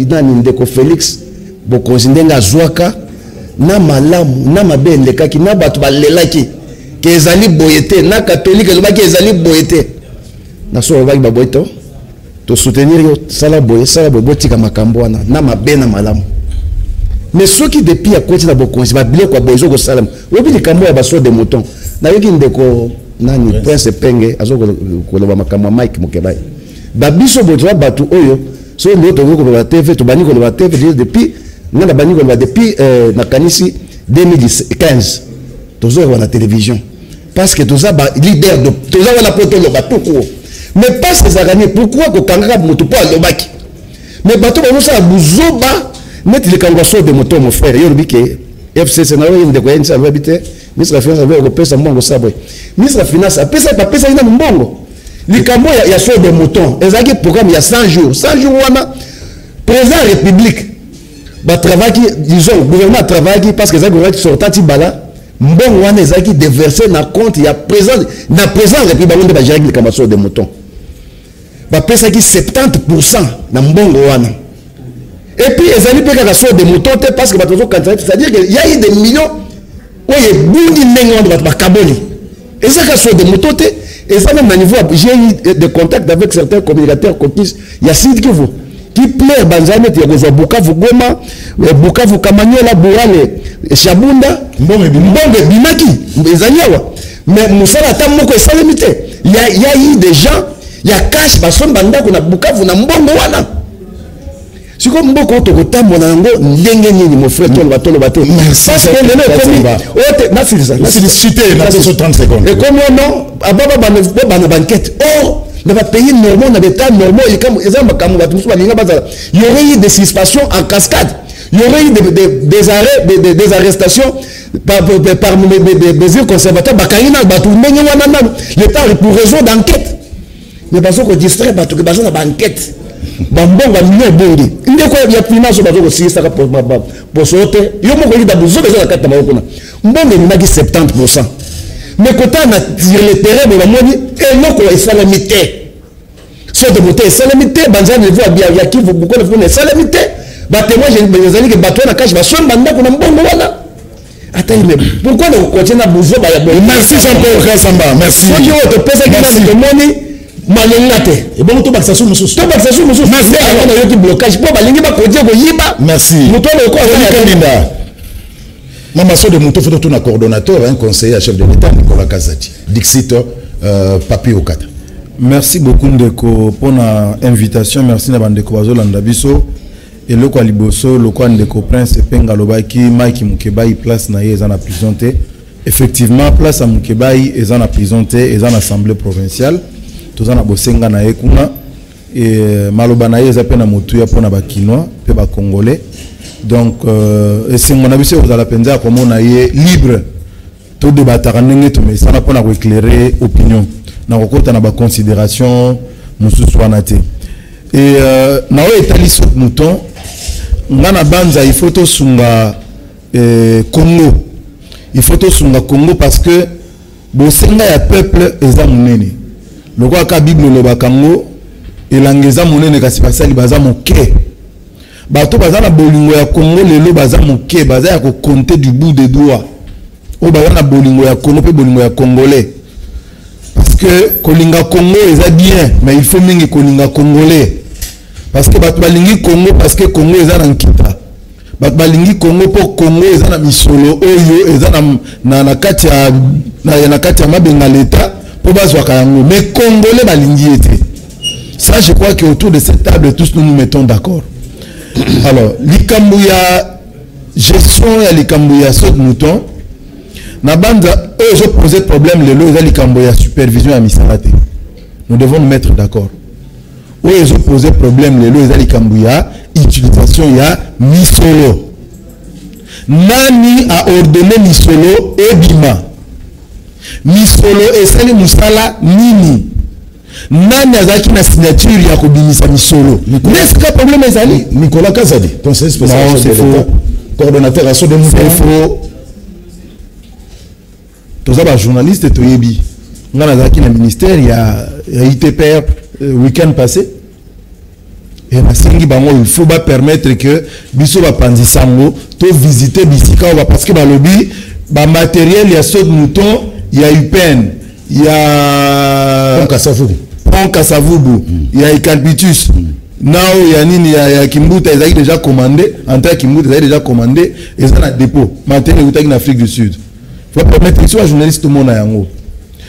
nani ndeko Félix bokonzi ndenge azwaka na malamu na mabende kaki na bato balelaki ke ezali boyete na catholique elobaki ezali boyete na so baki baboyto to soutenir yo sala boye botika makambo wana na mabena malamu. Mais ceux qui depuis à côté de la bokonzi ba biloko ba bozo ko salam obi likambo ya baso de mouton na yoki ndeko nani prince penge azoko ko loba makambo Mike Mukebai ba biso bozo batu oyo so ndo to ko ba TV to bani ko ba TV depuis na bani ko ba depuis na kanisi 2015 tozo ko na télévision parce que toza ba leader de toza wana poto lo batuko mais pas ces araignées pourquoi ko kanga mutu po lobaki mais bato ba ça buzoba mettre les kangaso de moto mon frère yo bike FCC na yo ndeko yenza habité ministre de la finance avait repesa mbongo sabo ministre de la finance apesa papesa ina mbongo likambo ya so de mouton ezaki programme ya 100 jours wana président de la République ba travailler disons gouvernement travailler parce que ça gouvernement sortati bala mbongo wana ezaki déverser na compte ya président de la République ba ba gérer likambo so de mouton ba pesa ki 70% na mbongo wana. Et puis, ils allaient payer la source de moutons parce que c'est-à-dire qu'il y a eu des millions où il y a beaucoup de carbone. Et ça, la source de moutons, et ça, même à niveau, j'ai eu des contacts avec certains communicateurs coquis. Il y a Sid Kivu qui plaît, Banzanet, il y a Bukavu Goma, Bukavu Kamanyola, Bourale, Chabunda, Mbonge Bimaki, les Anyawa. Mais Moussala Tamoko est sans limité. Il y a eu des gens, il y a Cash, Basson Banda, qu'on a Bukavu, on a Mbongo Wana. Si comme beaucoup de temps mon ango ndenge nini mon frère tolo bato parce que le comme merci cité na 30 secondes et comme non ababa bana banquette or dans le pays normal dans l'état normal il comme exemple comme bato musu balinga bazala il y aurait eu des suspensions en cascade il y aurait eu des arrêts des arrestations par des conservateurs bakaina bato ndenge wana l'état pour raison d'enquête mais parce que distrait bato que bazo na banquette bambonga million bongi ndeko ya finance bazoko sisaka pour sauter yo moko yida buzo bezo la kata mako na mbongo ni naki 70%. Mais quand on a tiré le terrain de la monnaie et non quoi salamité. Soit de beauté salamité banza ne voit bien qui vous beaucoup de salamité. Batte moi j'ai des amis que bateau na cache va soit banda ko na mbongo wala. Attends mais pourquoi on continue à buzo ba ya bon. Merci Jean-Paul Kassamba, merci. Faut que tu pèse que la monnaie malengate et bon to baksa sou mususu to baksa sou mususu merci on a eu blocage pour balingi ba kodie ko yiba merci muto le ko Kalinda Mama so de muto photo na coordonnateur un conseiller chef de l'État Nicolas Kazati Dixit Papi Okata. Merci beaucoup ndeko pour na invitation, merci na bandeko bazolanda biso et le ko liboso le ko ndeko Prince Penga lobaki Mike Mukebai place na ye na prison te. Effectivement place à Mukebai eza na prison te eza na assemblée provinciale. Tous en abosenga na ekuna et maloba na yeza pena mutuya pona ba kinois pe ba congolais donc et c'est mon avis aux la penza comme on a libre tout débattre ndenge to mais ça na pona ko éclairer opinion na kokota na ba considération mususu wana te et na o etali sot mouton ngana banza il faut to sunga Congo il faut to sunga Congo parce que bosenga ya peuple eza munene. Le roi ka Bible le bakango elangeza monene kasi pasali baza moke bato baza na bolingo ya Congo lelo baza moke baza ya ko compter du bout des doigts o baza na bolingo ya Congo pe bolingo ya congolais parce que kolinga Congo eza bien mais il faut mingi kolinga congolais parce que bato balingi Congo parce que Congo eza na nkita bato balingi Congo pour Congo eza na misolo oyo eza na kati ya mabenga leta. Mais Congolais balingi était. Ça je crois qu'autour de cette table tous nous mettons d'accord. Alors, l'Ikambouya gestion et l'Ikambouya saut mouton. Na banda eux je posé problème le lot l'Ikambouya supervision à Misalate. Nous devons nous mettre d'accord. Eux je posé problème le lot l'Ikambouya utilisation ya misolo. Nani a ordonné misolo et bima. Misolo esali musala nini nani azaki na signature ya kobimisa misolo n'est-ce que problème ezali Nicolas Kazadi ton spécial c'est faux coordonnateur à so de c'est faux tous aba journaliste toyebi ngana azaki na ministère ya ITPR week-end passé et masingi bango il faut ba permettre que biso ba panzisango to visiter bisika parce que ba lobby ba matériel ya saut de mouton. Il y a UPN, il y a Pont Kassavubu, il y a Ikalpitus. Now il y a Nini, il y a Kimbuta, ils ont déjà commandé. En tant que Kimbuta, ils ont déjà commandé. Ils sont à dépôt. Maintenant, ils sont en Afrique du Sud. Il faut permettre que les journalistes tout le monde à Yango.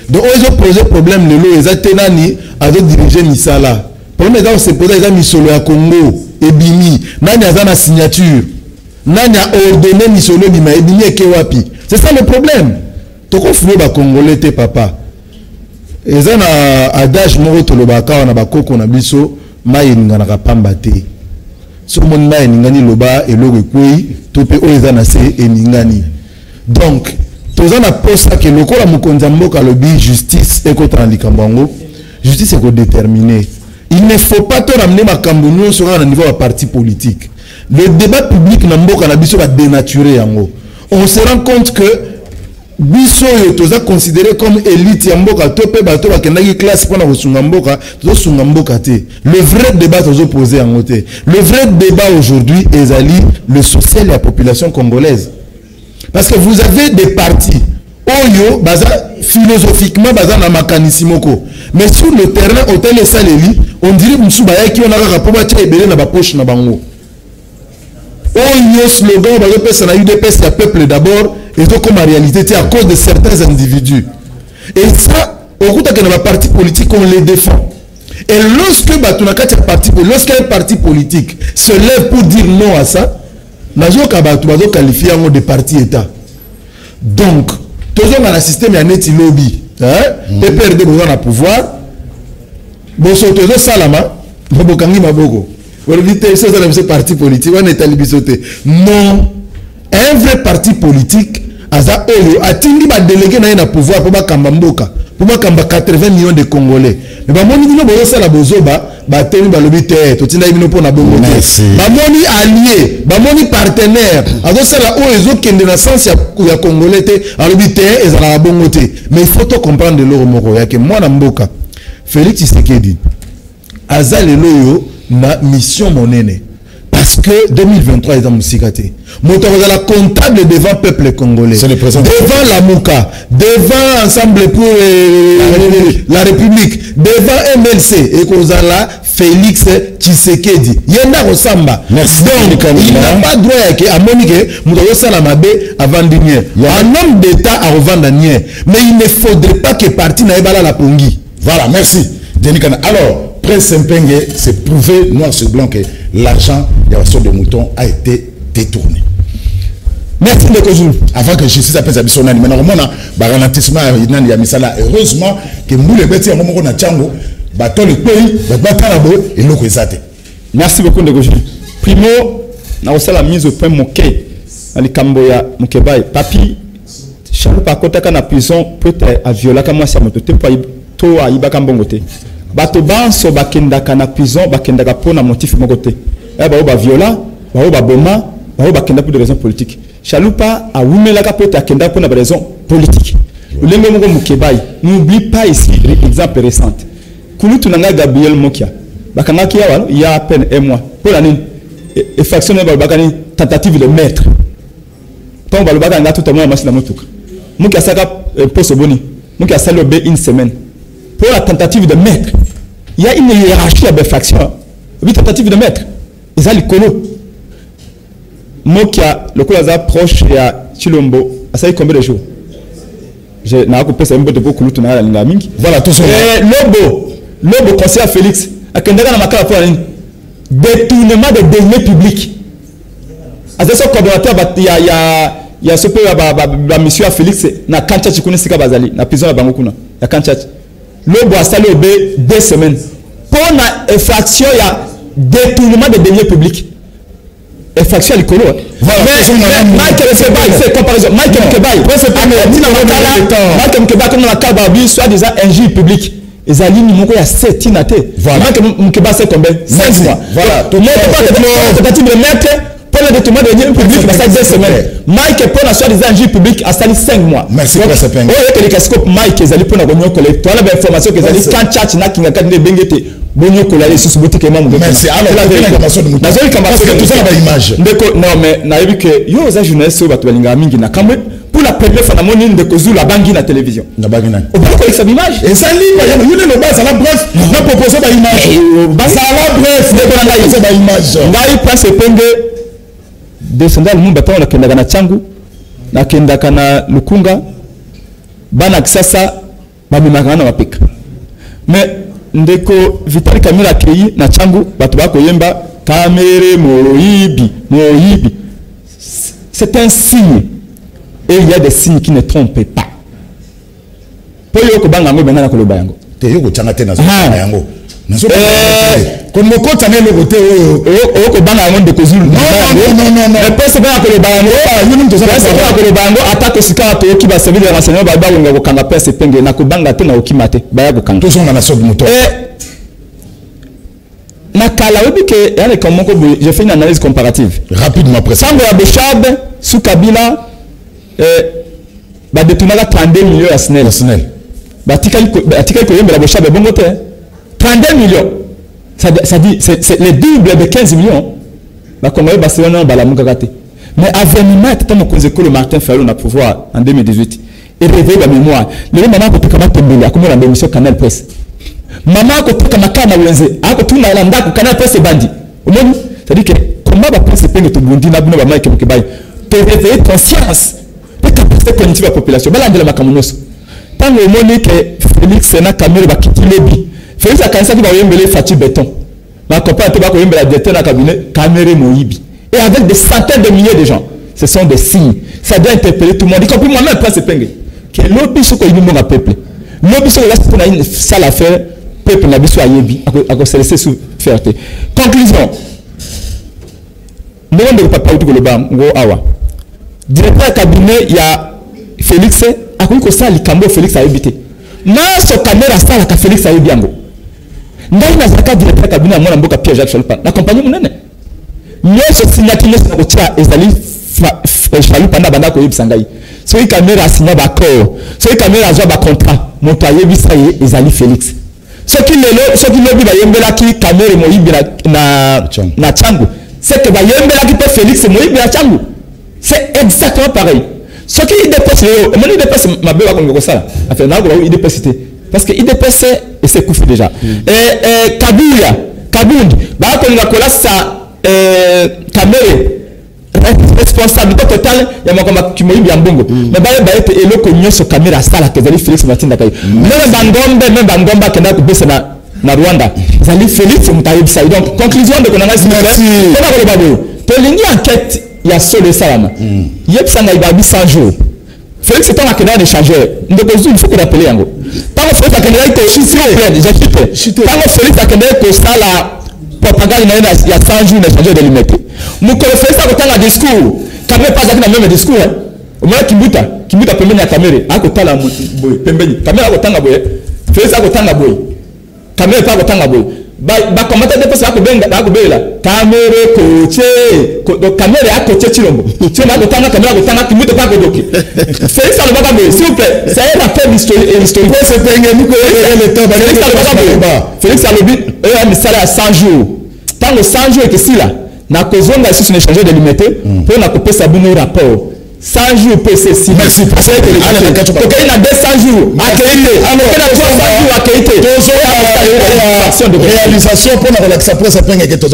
Donc, ils ont posé problème. Ils ont tenani à diriger Misala. Le problème est que c'est posé, ils ont mis solo à Congo, Ebimi. Nani a une signature. Nani a ordonné Misolo Bima, Ebimi et Kewapi. C'est ça le problème. Toko flou ba congolais te papa eza na adage moko tolobaka na bakoko na biso mai ningana ka pamba te so mon mai ningani loba eloko kwei to pe o eza na se eningani donc toza na posa ke lokola mokonza mboka lobi justice ekota na likambo yango justice eko déterminer il ne faut pas to ramener makambo nyonso na niveau ya parti politique le débat public na mboka na biso ba dénaturer yango on se rend compte que biso yo toza considéré comme élite ya mboka to pe bato bakendaki classe pona kosunga mboka tozo sunga mboka te. Le vrai débat tozo poser en côté. Le vrai débat aujourd'hui ezali le social de la population congolaise. Parce que vous avez des partis oyo baza philosophiquement baza na makanissimoko mais sur le terrain hôtel et saleli on dirait musuba yaki on a rapport tia ebele na ba poche na bango. Oyo slogan bazo pesa na UDPS ya peuple d'abord. Et donc, comme en réalité, c'est à cause de certains individus. Et ça, au coup de parti politique, on les défend. Et lorsque lorsqu'un parti politique se lève pour dire non à ça, on va qualifier de parti État. Donc, tout le monde a un système, il y a un lobby. PPRD a un pouvoir. Boso Tozo Salama, Bobokangi Maboko. Vous dites que c'est un parti politique, on est à l'Ibisoté. Non. Un vrai parti politique, Aza Oyo, a-t-il dit délégué na pouvoir pour Kambamboka, pour moi quand 80 millions de Congolais mais ba moni bino boyo sala bozoba ba teni ba lobi te to tinda bino pona bongo ba moni allié ba moni partenaire azo sala o ezo kende na sens ya Congolais te alobi te ezala bongo te mais il faut to comprendre le moko ya ke moi na mboka Félix Tshisekedi azali loyo na mission monene parce que 2023 est dans Moussikate. Moto la comptable devant le peuple congolais. C'est le président. Devant la Mouka, devant Ensemble pour la République, devant MLC et Kozala Félix Tshisekedi. Yenda Rosamba. Merci. Donc, il n'a pas droit à Monique, Moto Salamabe avant dernier. Un homme d'État à revendre dernier. Mais il ne faudrait pas que parti n'aille la Pongi. Voilà, merci. Alors, Prince Mpenge, c'est prouvé noir sur blanc que l'argent de la sorte de mouton a été détourné. Merci de Kozul. Avant que justice appelle sa mission, mais normalement, il y a un ralentissement, heureusement que nous, les bêtises, on a Tchango, bateau le pays, et l'eau merci beaucoup de Kozul. Primo, on a la mise au point Moké, dans les Camboya, Mokébaï. Papi, Charles Pakota, quand la prison peut être violée, comme moi, c'est mon côté, pour à Ibakambongote. Bato banso bakendaka na prison bakendaka pona motif moko te ba ba viola ba boma ba kenda pour des raisons politiques Chalupa a wumelaka peut akenda pour des raisons politiques ulenge moko Mukebai n'oublie pas ici exemple récent kulutu nanga Gabriel Mokia bakanga ki yawa il y a à peine un mois pour l'année effraction ba bakani tentative de meurtre ton ba bakanga tout à moi masina motuka Mukia saka poste boni Mukia salobé une semaine pour la tentative de meurtre. Il y a une hiérarchie à l'infraction. Une tentative de meurtre. Ils ont le colo. Moi qui a le colo proche à Chilombo, ça fait combien de jours? Je n'ai pas coupé ça un peu de beaucoup de voilà tout ça. Lobo conseil à Félix. À Kendaka na makala pour détournement de deniers publics. À ce coordonnateur, il y a ce peu la mission à Félix na kancha chikuni sika bazali na prison à Bangokuna. Il y a kancha. Lobo a salé 2 semaines pour la infraction il y a détournement de deniers publics infraction à l'écolo mais Michael Kebaï c'est comparaison Michael Kebaï Michael Kebaï comme dans la Kababi soit disant injure public les alignes il y a 7 inatés Michael Kebaï c'est combien 5 mois voilà tout le monde tentative de mettre pour le détournement de deniers publics ça 2 semaines Mike pour la soit des injures publics a sali 5 mois merci pour ce point oh les cascope Mike ezali pour na gonyo collecteur la information que ezali quand chat na kinga kadine bengete bonyo kolale sous boutique mamu merci alors la information de mutu parce que tout ça ba image ndeko non mais na yebi que yo za journaliste ba to balinga mingi na kamwe pour la première fois na moni ndeko zula bangi na télévision na bangi na on peut collecter sa image et ça libre ya yo le bas ça la bref na proposer ba image ça la bref ndeko na ngai ba image ngai place penge descendant le monde on a kenda na changu na kenda kana lukunga bana kisasa bamimaka na wapika mais ndeko Vital Kamera kei na changu batu bako yemba kamere moyibi c'est un signe et il y a des signes qui ne trompent pas po yoko banga ngo benga na koloba yango te yoko changa tena zo yango nazo comme moko tane le côté oko banga ngo de kozulu non mais pese ba ko le bango yunu mtoza ba ko le bango attaque sika to ki ba servir de renseignement ba ba ngo kanga pese penge na ko banga tena okimate ba ya ko kanga to songa na sob moto na kala obi ke ya le comment je fais une analyse comparative rapidement après Sango ya Bechab sous Kabila ba détourna 32 millions à SNEL ba tikali ko yemba la Bechab bongo te 32 millions ça dit c'est le double de 15 millions bah comme Barcelone ba la mukakate mais aveniment tant mon le Martin Fayulu na pouvoir en 2018 et réveiller la mémoire le maman ko pika matembele akomo la émission Canal Presse maman ko pika makana wenze ako tuna la ndako Canal Presse bandi omoni ça dit que comment ba presse penge to bundi na bino ba Mike Mukebai te réveiller conscience peut-être cognitive la population ba la ndela makamunoso tant omoni que Félix na Kamere ba kitilebi Félix a commencé à yembele Fati Béton. Ma compagne a yembele la directeur de cabinet Kamere Moyibi. Et avec des centaines de milliers de gens. Ce sont des signes. Ça doit interpeller tout le monde. Y compris moi-même, Prince Penge. Que l'objet ce qu'il y a peuple. L'objet ce qu'il y a une sale affaire. Peuple n'a pas yebi. À se laisser sous fierté. Conclusion. Nous ne pas parler de l'Obam. Directeur de cabinet, il y a Félix. À quoi ça, les Cambo Félix a évité. na so caméra sala ka Félix Ayobiango ndai na zaka directeur cabinet mwana mboka Pierre Jacques Chalupa na compagnie munene nyoso signature na kotia ezali Chalupa na banda ko yebsangai so caméra signa ba ko so caméra zo ba contrat moto ayebisa ye ezali Félix ce qui lobi ba yembela ki caméra moyibi na Tchangu c'est que ba yembela ki pe Félix moyibi na Tchangu c'est exactement pareil ce qui dépasse il dépasse ma belle comme ça enfin là il dépasse parce que il dépasse et c'est couffé déjà et Kabundi ba ko nga kola sa caméra responsabilité totale ya makoma kimoyibi ya mbongo mais ba ete eloko nyoso caméra sala que zali Félix Matinda kai même bangomba kenda ko besa na Rwanda zali Félix Mutayebisa donc conclusion de konanga merci on a le babo to lingi enquête ya solo salama yebsanga ibabi 100 jours Félix est en akenda de changer ndeko zu il faut que rappeler yango tango Félix akenda ito déjà chité tango Félix akenda ko sala propagande na ya 100 jours na changer de limite mukolo Félix akotanga discours kamera pas akina même discours au moins kimbuta pembeni ya kamera akotala boy pembeni kamera akotanga boy Félix akotanga boy kamera pas akotanga boy ba commentateur de pesa ko bela kamera coaché donc kamera a coaché chilombo tu na akotanga kamera akotanga kimbuta pas kodoki Félix alobaka boy s'il vous plaît ça est la faible historique c'est penge miko le temps Félix alobi et misala 100 jours tant le 100 jours que si là na kozonga ici sur changer de limite pour na couper sa bonne rapport 100 jours PCC merci parce que il y a 200 jours à qualité alors il y a 300 jours à qualité réalisation pour la relaxation pour ça prendre que tous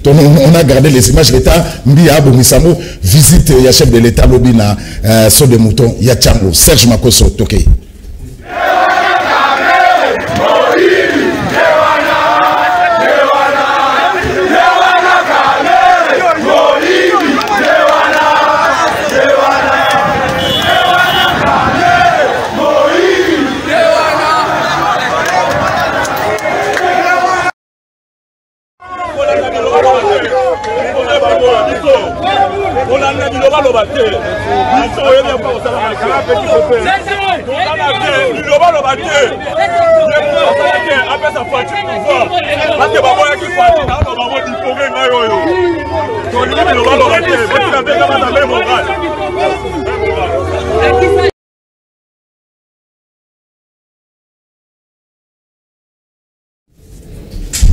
on a gardé les images l'état Mbia Bomisamo visite ya chef de l'état Lobina sur des moutons ya Tchango Serge Makoso Tokei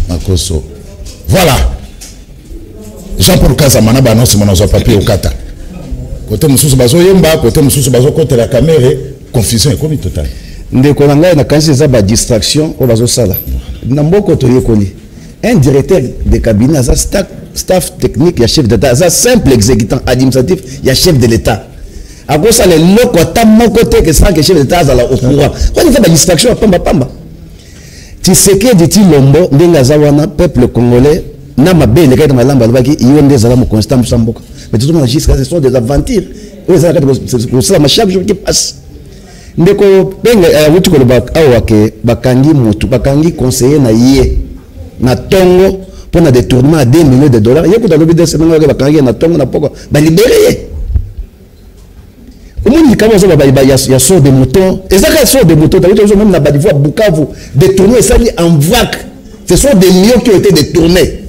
Makoso. Voilà. Jean-Paul Kazamana annonce mon papier au Kata. Côté Moussous Bazo Yemba, côté Moussous Bazo contre la caméra, confusion est comme totale. Ndeko nanga na kanisi za ba distraction o bazo sala. Na mboko to yekoli. Un directeur de cabinet za staff technique ya chef d'État, za simple exécutant administratif ya chef de l'État. A cause ça les loko ta moko te que ça que chef d'État za la au courant. Quand il fait ba distraction pamba. Tshisekedi dit Lombo ndenga za wana peuple congolais na mabele kaita malamba lobaki yonde za mo constant msamboka. Mais tout le monde jusqu'à ce sont des aventures. C'est ça ma chaque jour qui passe. Ndeko benga wuti ko lobaka awake bakangi mutu bakangi conseiller na yé na tongo pour na détournement à 2 millions de dollars. Yeko dans le vidéo c'est même bakangi na tongo na poko ba libérer. Comment il commence à y a sort de moutons et ça quand sort de moutons tu as même na Badivoire Bukavu détourné ça en vrac. Ce sont des millions qui ont été détournés.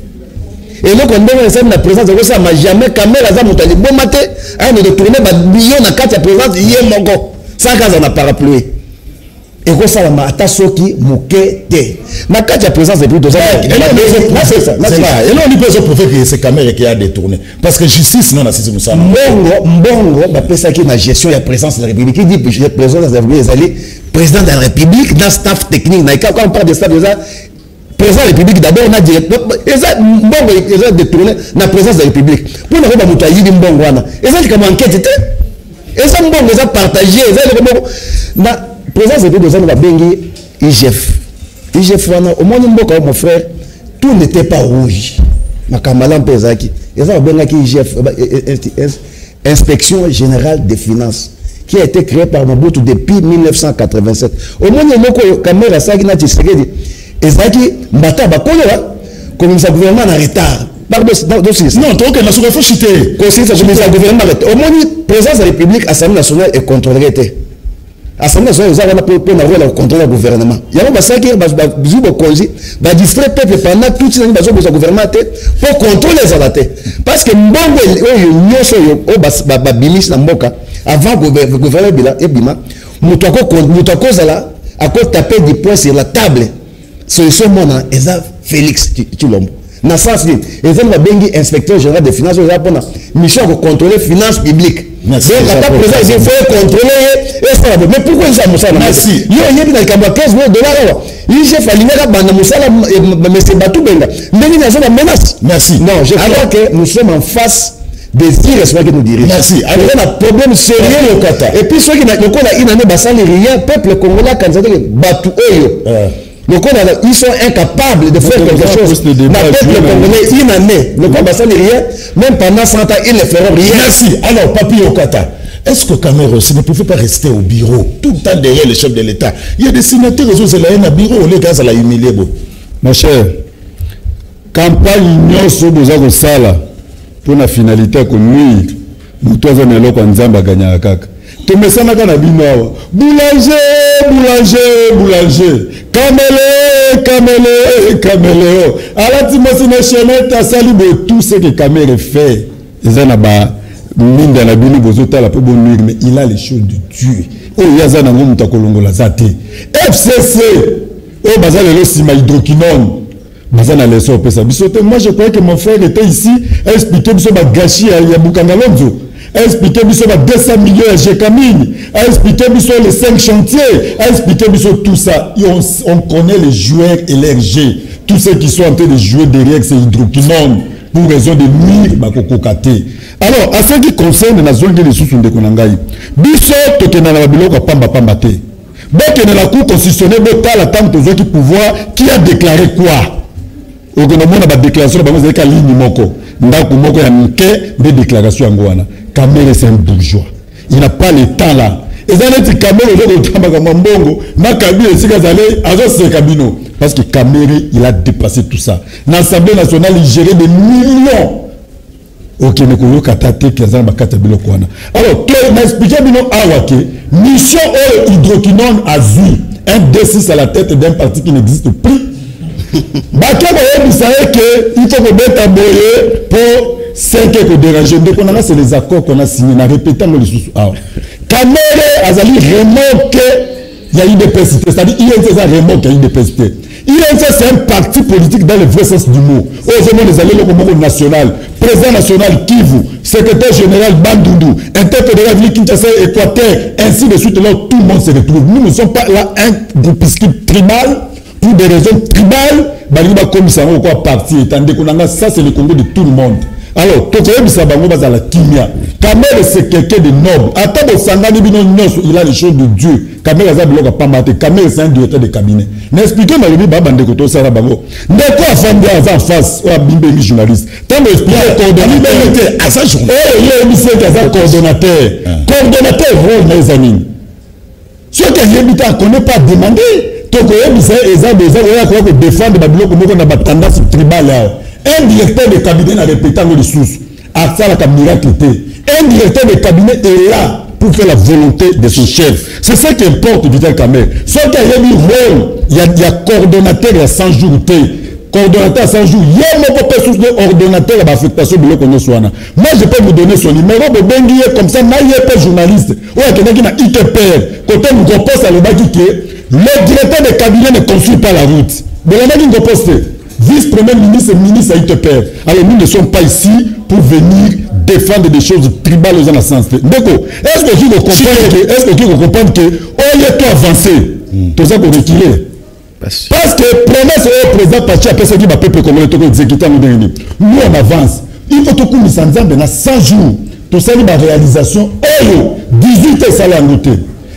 Et donc on donne ça la présence de ça m'a jamais caméra ça monter bon matin à me détourner ba millions na carte présence hier mongo ça quand on a parapluie et quoi ça la ata soki mokete na carte présence et puis deux c'est ça et là on peut se prouver que c'est caméra qui a détourné parce que justice non assise ça mbongo ba pesa qui na gestion ya présence de la République qui dit président de la République président de la République dans staff technique na quand on parle de staff déjà président de la République d'abord on a directeur et ça mbongo est détourné na présidence de la République pour na ba mutu ayidi mbongo wana et ça comme enquête et ça mbongo ça partagé ça na présidence de la République de bengi IGF wana au moins mboka mon frère tout n'était pas rouge na kamala mpezaki et ça benga ki IGF inspection générale des finances qui a été créée par Mobutu depuis 1987 au moins moko caméra ça qui na Tshisekedi ezaki mbata bakola comme ça gouvernement en retard pardon non donc na soko chité conseil ça gouvernement au moins présence de la République assemblée nationale est contrôlée Assemblée nationale pour la contrôle du gouvernement. Il y a ça qui va distraire le peuple pendant tout ce temps le gouvernement pour contrôler les alatés. Parce que mbongo nyoso yo bimis na mboka avant gouvernement ebima mutako zala à quoi taper des points sur la table. Solution mona eza Félix Tshilombo. Na sens ni eza na bengi inspecteur général des finances za pona mission de contrôler finances publiques. Donc, à présent, il faut contrôler et ça. Mais pourquoi ils ont Moussa? Merci. Il y a $15 millions. Il j'ai fallu mettre Moussa, mais c'est Batou Benga. Mais il y a une menace. Merci. Non, je crois que nous sommes en face des irresponsables que nous dirigent. Merci. Alors, il y a un problème sérieux au Qatar. Et puis, ceux qui n'ont pas rien, peuple congolais, quand ils ont Batou Oyo. Donc ils sont incapables de faire quelque chose. Le peuple congolais, une année, le peuple rien, même pendant 100 ans, ils ne feront rien. Merci. Alors, Papi Okata, est-ce que Cameroun ne pouvait pas rester au bureau tout le temps derrière le chef de l'État? Il y a des sénateurs qui sont là au bureau, les gars, ça l'a humilié. Ma chère, campagne union sur Bozako Sala pour la finalité que nous, nous tous on est là quand Nzamba gagne à Kaka. Tu me sens dans la binoire. Boulanger. Caméléo. Alors tu me sens chez ta salut de tout ce que Camélé fait. Ils ont là-bas, mine dans la binoire, vous êtes là pour bonheur, mais il a les choses de Dieu. Oh, il y a ça dans le monde de Zate. FCC. Oh, bazar le sima hydroquinone. Bazar na leso pesa. Moi, je croyais que mon frère était ici. Expliquer que c'est gâchis à Yabukangalonzo. Expliquer que 200 millions à Jekamine, expliquer que les 5 chantiers, expliquer que tout ça. On connaît les joueurs et les G. Tous ceux qui sont en train de jouer derrière ces hydroquinone pour raison de nuire Bakokokate. Alors, à ce qui concerne la zone de sous de Konangaï, biso tokena na biloko pamba pamba te. Bokena la cour constitutionnelle botala tant que qui pouvoir qui a déclaré quoi? Okonomona ba déclaration ba mozeka ligne moko. Ndako moko ya mke de déclaration ngwana. Kamere c'est un bourgeois. Il n'a pas le temps là. Et ça n'est pas Kamere le temps comme Mbongo, Makabi et Sikazale, Azo Sekabino. Parce que Kamere, il a dépassé tout ça. L'Assemblée nationale, il gérait des millions. Ok, mais qu'on a katate Kazan Bakata Bilokwana. Alors, tu m'as expliqué Bino Awake, mission hydroquinone azul, un D6 à la tête d'un parti qui n'existe plus. Bakaba vous savez qu'il faut que mettre à boyer pour 5 que déranger. Donc on a c'est les accords qu'on a signés. On a répété dans les sous. Kamere Azali remonte il y a eu des persités. C'est-à-dire il y a remonte il y a eu des persités. INC c'est un parti politique dans le vrai sens du mot. Aujourd'hui les alliés au national, président national Kivu, secrétaire général Bandundu, interfédéral Ville Kinshasa, Équateur, ainsi de suite. Là tout le monde se retrouve. Nous ne sommes pas là un groupuscule tribal. Pour des raisons tribales, Baliba comme ça, on quoi parti, étant que ça c'est le Congo de tout le monde. Alors, tout le monde va à la Kimia. Kamel c'est quelqu'un de noble. Attends, il a les choses de Dieu. Kamel pas maté. Kamel c'est un directeur de cabinet. N'expliquez moi le baba de koto sara bango. Ndeko afandi en face ou abimbe journaliste. Tant d'expliquer coordonnateur à sa journée. Il est monsieur coordonnateur. Coordonnateur rôle mes amis. Ce que j'ai qu'on n'est pas demandé. Donc, ils ont défendre la tendance tribale. Un directeur de cabinet n'a répété les sources. À ça, la miracle. Un directeur de cabinet est là pour faire la volonté de son chef. C'est ça qui importe, Vital Kamer. Soit qu'il y a un rôle, il y a coordonnateur à 100 jours. Coordonnateur à 100 jours. Il y a un source de ordonnateur à l'affectation de l'Okonoswana. Moi, je peux vous donner son numéro. Comme ça, moi, il y a pas journaliste. Ou il y a quelqu'un qui n'a ITPR. Quand on vous propose à le directeur de cabinet ne consulte pas la route. Mais il y a qui poste vice-premier ministre et ministre à ITPR. Alors nous ne sommes pas ici pour venir défendre des choses tribales aux sens. D'accord. Est-ce que tu veux comprendre que on est tout avancé? Tout ça pour retirer. Parce que promesse au président parti après ce qui va peuple congolais tout exécuter nous on avance. Il faut tout couper sans dans 100 jours. Tout ça la réalisation 18 ça l'a noté.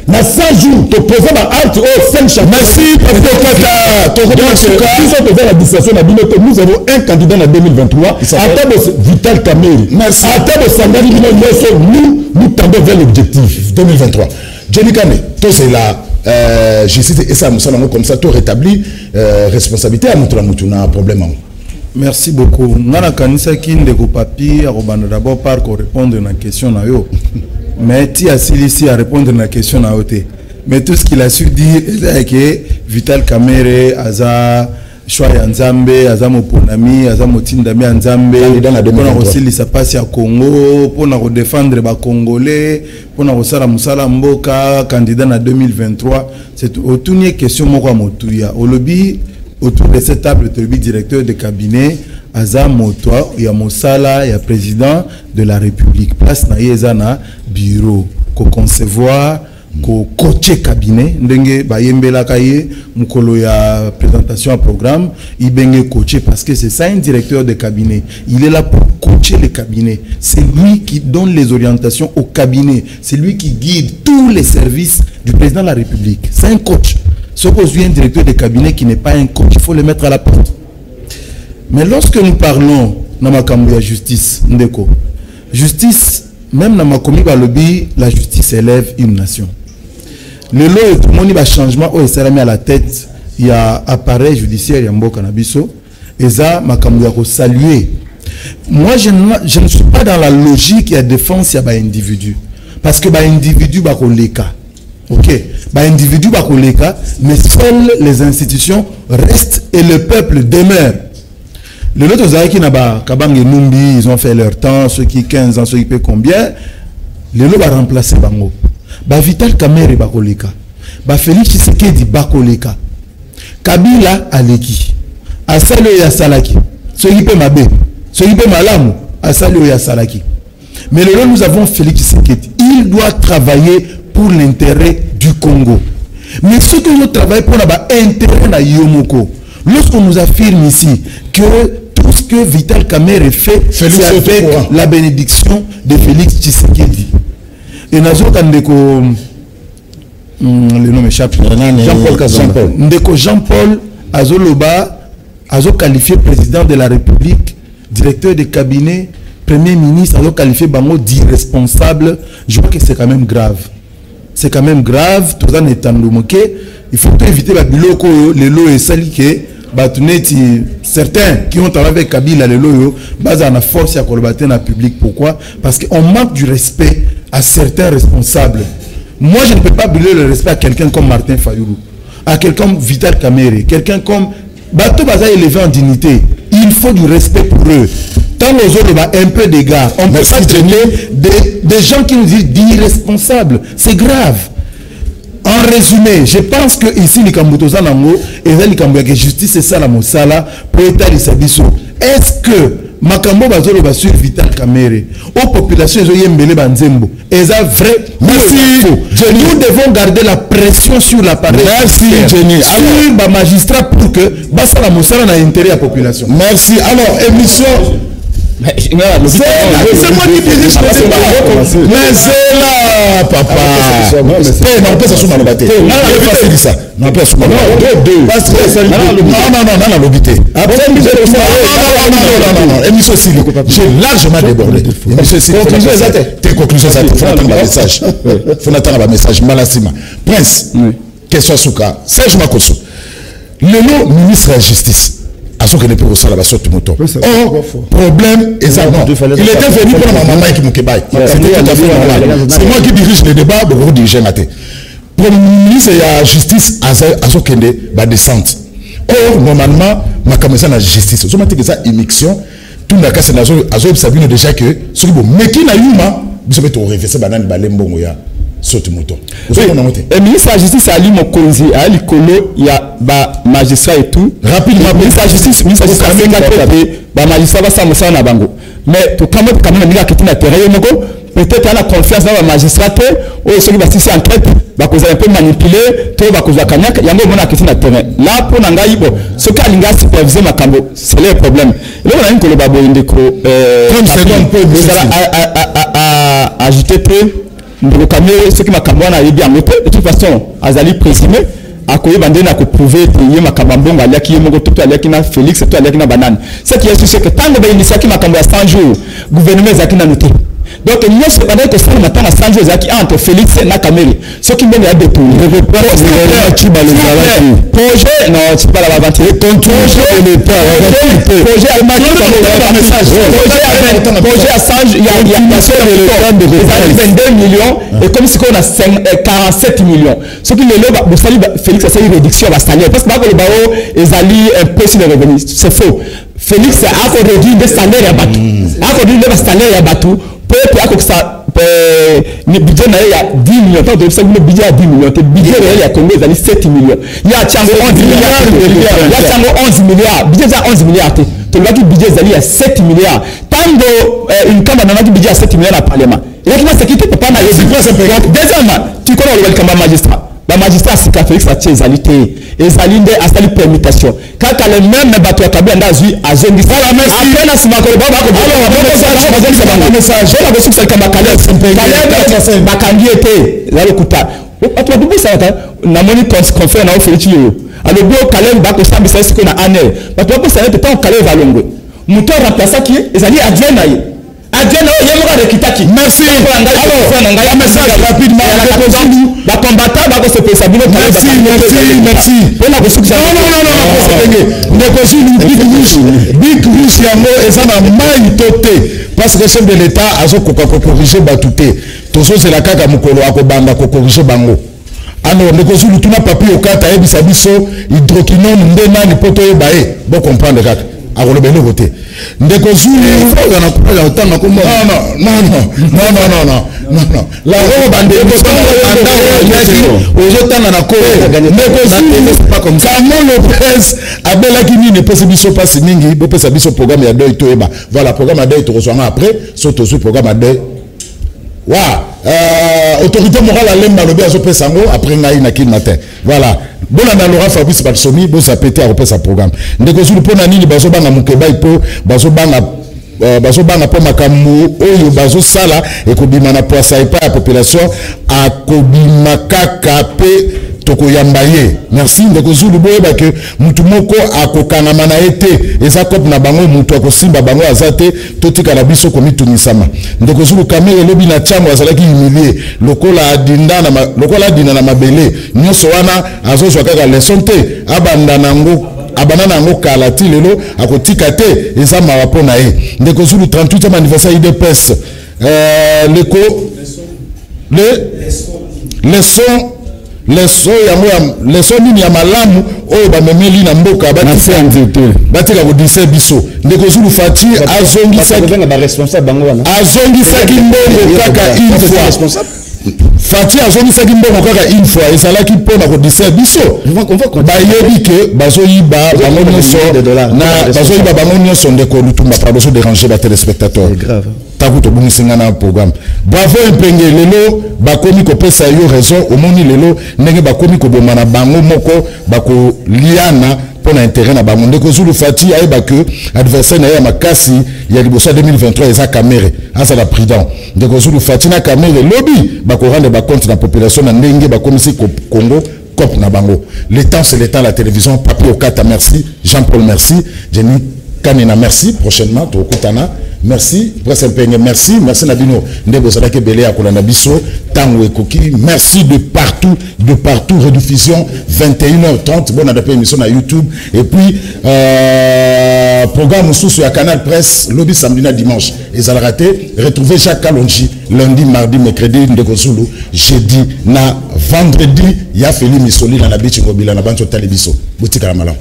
Dans 100 jours, tu poses acte au 5 chapitres. Merci, nous avons un candidat en 2023. Vital Kamerhe. Merci. Nous tendons vers l'objectif 2023. Johnny Kane, toi c'est là. Je cite Essa Moussalango comme ça, tu rétablis responsabilité à Moutouna problème. Merci beaucoup. Nana Kanisa Kindeko Papi, d'abord par répondre à la question. Mais tu as ici à répondre à la question à côté. Mais tout ce qu'il a su dire, c'est que Vital Kamerhe, Aza, choix ya Nzambe, Aza Moponami, Aza Motindami ya Nzambe, pour aussi les passe à Congo, pour défendre les Congolais, pour sala musala mboka, candidat en 2023. C'est autour d'une question moko motuya. Au lobby, autour de cette table, le directeur de cabinet, Aza Motoa, il y a Mosala, il y a président de la République. Place na yezana bureau, ko concevoir, ko coacher cabinet, ndenge ba yembela kaye, mukolo ya présentation à programme, il benge coacher parce que c'est ça un directeur de cabinet. Il est là pour coacher le cabinet. C'est lui qui donne les orientations au cabinet. C'est lui qui guide tous les services du président de la République. C'est un coach. Ce qu'aujourd'hui un directeur de cabinet qui n'est pas un coach, il faut le mettre à la porte. Mais lorsque nous parlons dans ma de justice, ndeko, justice, même dans ma commis lobby, la justice élève une nation. Le lot tout le monde va changement au mis à la tête, il y a appareil judiciaire, il y a un cannabiso, et ça, ma faut saluer. Moi, je ne suis pas dans la logique et la défense il y a un individu. Parce que individu va les cas. Ok, individu va les cas, mais seules les institutions restent et le peuple demeure. Les autres qui n'ont Kabang et Numbi, ils ont fait leur temps, ceux qui 15 ans, ceux qui paient combien. Les autres vont remplacer Bango. Vital Kamerhe Bakoleka. Félix Tshisekedi Bakoleka. Kabila Aleki. Asalo ya Salaki. Ceux qui paient Mabé. Ceux qui paient Malamu. Asalo ya Salaki. Mais là, nous avons Félix Tshisekedi. Il doit travailler pour l'intérêt du Congo. Mais ceux qui ont travaillé pour l'intérêt de Yomoko. Lorsqu'on nous affirme ici que tout ce que Vital Kamerhe fait, c'est avec la bénédiction de Félix Tshisekedi. Et nous avons le nom échappe. Jean-Paul Kazamba. Jean-Paul Azoloba, Azo qualifié président de la République, directeur de cabinet, premier ministre, Azo qualifié Bango d'irresponsable. Je crois que c'est quand même grave. C'est quand même grave. Tout ça n'est pas il faut éviter les lots et saliqués. Certains qui ont travaillé avec Kabila, les loyaux, basés en force à collaborer dans le public. Pourquoi? Parce qu'on manque du respect à certains responsables. Moi, je ne peux pas brûler le respect à quelqu'un comme Martin Fayoulou, à quelqu'un comme Vital Kamerhe, quelqu'un comme Bato Baza élevé en dignité. Il faut du respect pour eux. Tant aux autres, un peu d'égard. On peut pas traiter des gens qui nous disent d'irresponsables. C'est grave. En résumé, je pense que ici, les Kambutoza Nango, et les justice, c'est ça la Mosala, pour établir sa biso. Est-ce que Makambo Bazolo va sur Vital Kamerhe, aux populations, ils ont yembele banzembo. Et ça vrai, merci. Nous devons garder la pression sur l'appareil. Merci, Jenny. Sur ma magistrat pour que Bassa la Mosala n'a intérêt à la population. Merci. Alors, émission. C'est moi qui dirige le débat. Mais c'est là, papa. Non, on peut s'assumer à l'obité. Non, on peut s'assumer à l'obité. Après, non, émission aussi, j'ai largement débordé. Émission aussi, tes conclusions, il faut attendre le message. Il faut attendre le message. Malassima. Prince, question Souka. Serge Makoso. Le ministre de la Justice. À ce que les plus ça là-bas sortent moto. Or, problème est ça. Il était venu pour ma maman qui m'occupe. C'est moi qui dirige le débat, vous dirigez la tête. Pour le ministre de la Justice, à ce qu'il y a descente. Or, normalement, ma commission de la justice, je m'attends que ça, émission, tout le monde a dit déjà que, mais qui n'a eu, vous savez, tu aurais fait ça, banane, balembongo ya. Saute moto. Le ministre de la Justice a lu mon konzi, a lu kolo, il y a magistrat et tout. Rapidement, le ministre de la Justice, a magistrat va s'amuser na bango. Mais tout quand même, il y a quelqu'un d'intérêt, peut-être la confiance dans la magistrat, ou ceux qui va s'y enquête, va causer un peu manipuler, tout va causer cagnac, il y a un question d'intérêt. Là, pour Nangaïbo, ce qu'a l'inga supervisé ma cambo, c'est le problème. Là, on a une collaboration indéco. 30 secondes pour ajouter peu. Ce qui m'a camboana est bien de toute façon azali présumé à quoi bandena ko prouver que ma kabambonga aliaki yemo tout aliaki na Félix tout aliaki na banane ce qui est sûr c'est que tant que l'initiative m'a camboa 100 jours gouvernement zakina noté Donc nous c'est pendant que ça matin à Sanjo Zaki entre Félix et Nakameli. Ce qui mène à des projet non c'est pas la vente projet à Sanjo il y a 22 millions et comme si on a 47 millions. Ce qui les loba Félix a fait une réduction à salaire parce que là le bao ezali un peu sur les revenus. C'est faux. Félix a réduit des salaires à Batou. A réduit des salaires à Batou. Pour que ça le budget il y a 10 millions. Tant que ça le budget à 10 millions. Le budget il y a Congo il y a 7 millions. Il y a 11 milliards. Il y a 11 milliards. Budget à 11 milliards. Tu vois que le budget il y a 7 milliards. Tant que une campagne a budget à 7 milliards à Parlement. Il y a qui va s'inquiéter pour pas mal. Deuxièmement, tu connais le welcome magistrat. Le magistrat c'est Félix a tiré égalité. Ezalinde a sali permutation. Quand le même bateau a kabé à Zongi. Après la semaine qu'on va message. On a reçu celle qui m'a calé. Ma candidature là le couta. Tu as dit ça na moni confère na Félix yo. Alors bio calé ba ko sambi ça ce qu'on a année. Ba tu peux savoir pas calé va longue. Muto remplacer qui ezali adjena yi. Adjena yo yemo ka kitaki. Merci. Alors un message rapidement la combattant va se passer merci. On a reçu ça. Non. Big Rush yango ezana mai toté parce que chef de l'état azo ko corriger batuté. Tozo c'est la kaka mukolo akobanda ko corriger bango. Alors les causes tout na papier au kata ebisa biso hydroquinone ndena ni poto ebae bon comprendre kaka akolobele voter ndeko zulu na kupela utanga kombo non la robe ndeko ozotanga na ko ndeko zulu pas comme ça mon Lopez abela kimi ne pese biso passe mingi bo pesa biso programme ya deuil to eba voilà programme ya deuil to reçoit après surtout ce programme ya deuil autorité morale à l'emba le bien pesa ngo après ngai na kin matin voilà bon na Laurent Fabrice Balsomi bo ça pété à repérer sa programme ndeko zulu pona nini bazo banga mukeba ipo bazo banga po makamu oyo bazo sala ekobima na poisa epa ya population akobima kaka pe tokoyamba ye merci ndeko zulu boyeba ke mutu moko akokangama na ete eza kope na bango mutu akosimba bango azate totika na biso komitumisama ndeko zulu kamere lobi na tiamo azalaki humilie lokola adinda na mabele nyonso wana azozwa kaka leson te abanda nango kala ti lelo akotika te eza mawa mpo na ye ndeko zulu 38e anniversaire IDPS leson nini ya malamu oyo bamemeli na mboka batika kodise biso ndeko zulu fati azongisaki mbongo kaka une fois Fati azongisaki mbongo kaka une fois ezalaki mpona kodise biso bayebi ke bazoyiba bango nyonso ndeko lutumba pa bazo déranger ba téléspectateurs taku tobungisi nga na programme bravo empenge lelo bakomi kopesa yo raison omoni lelo ndenge bakomi koboma na bango moko bakoliana pona intérêt na bango ndeko zulu fati ayeba ke adversaire na ye ya makasi ya liboso 2023 eza Kamere azala président ndeko zulu fati na Kamere lobi bakorande bacompte na population na ndenge bakomisi Congo cop na bango le temps c'est le temps la télévision Papi Okata merci Jean-Paul merci Jenny Kanina merci prochainement tokutana merci Presse Mpenge merci Nabino ndebo sadake belé akolanda biso tango ekoki merci de partout rediffusion 21h30 bonne adapté émission na YouTube et puis programme sous sur Canal Presse lobby samedi na dimanche ezala raté retrouver chaque Kalonji lundi mardi mercredi ndeko zulu jeudi na vendredi ya Feli Misoli na bichi mobile na bancho talibiso butika malam.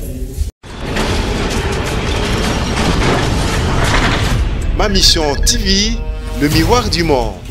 Ma mission TV, le miroir du monde.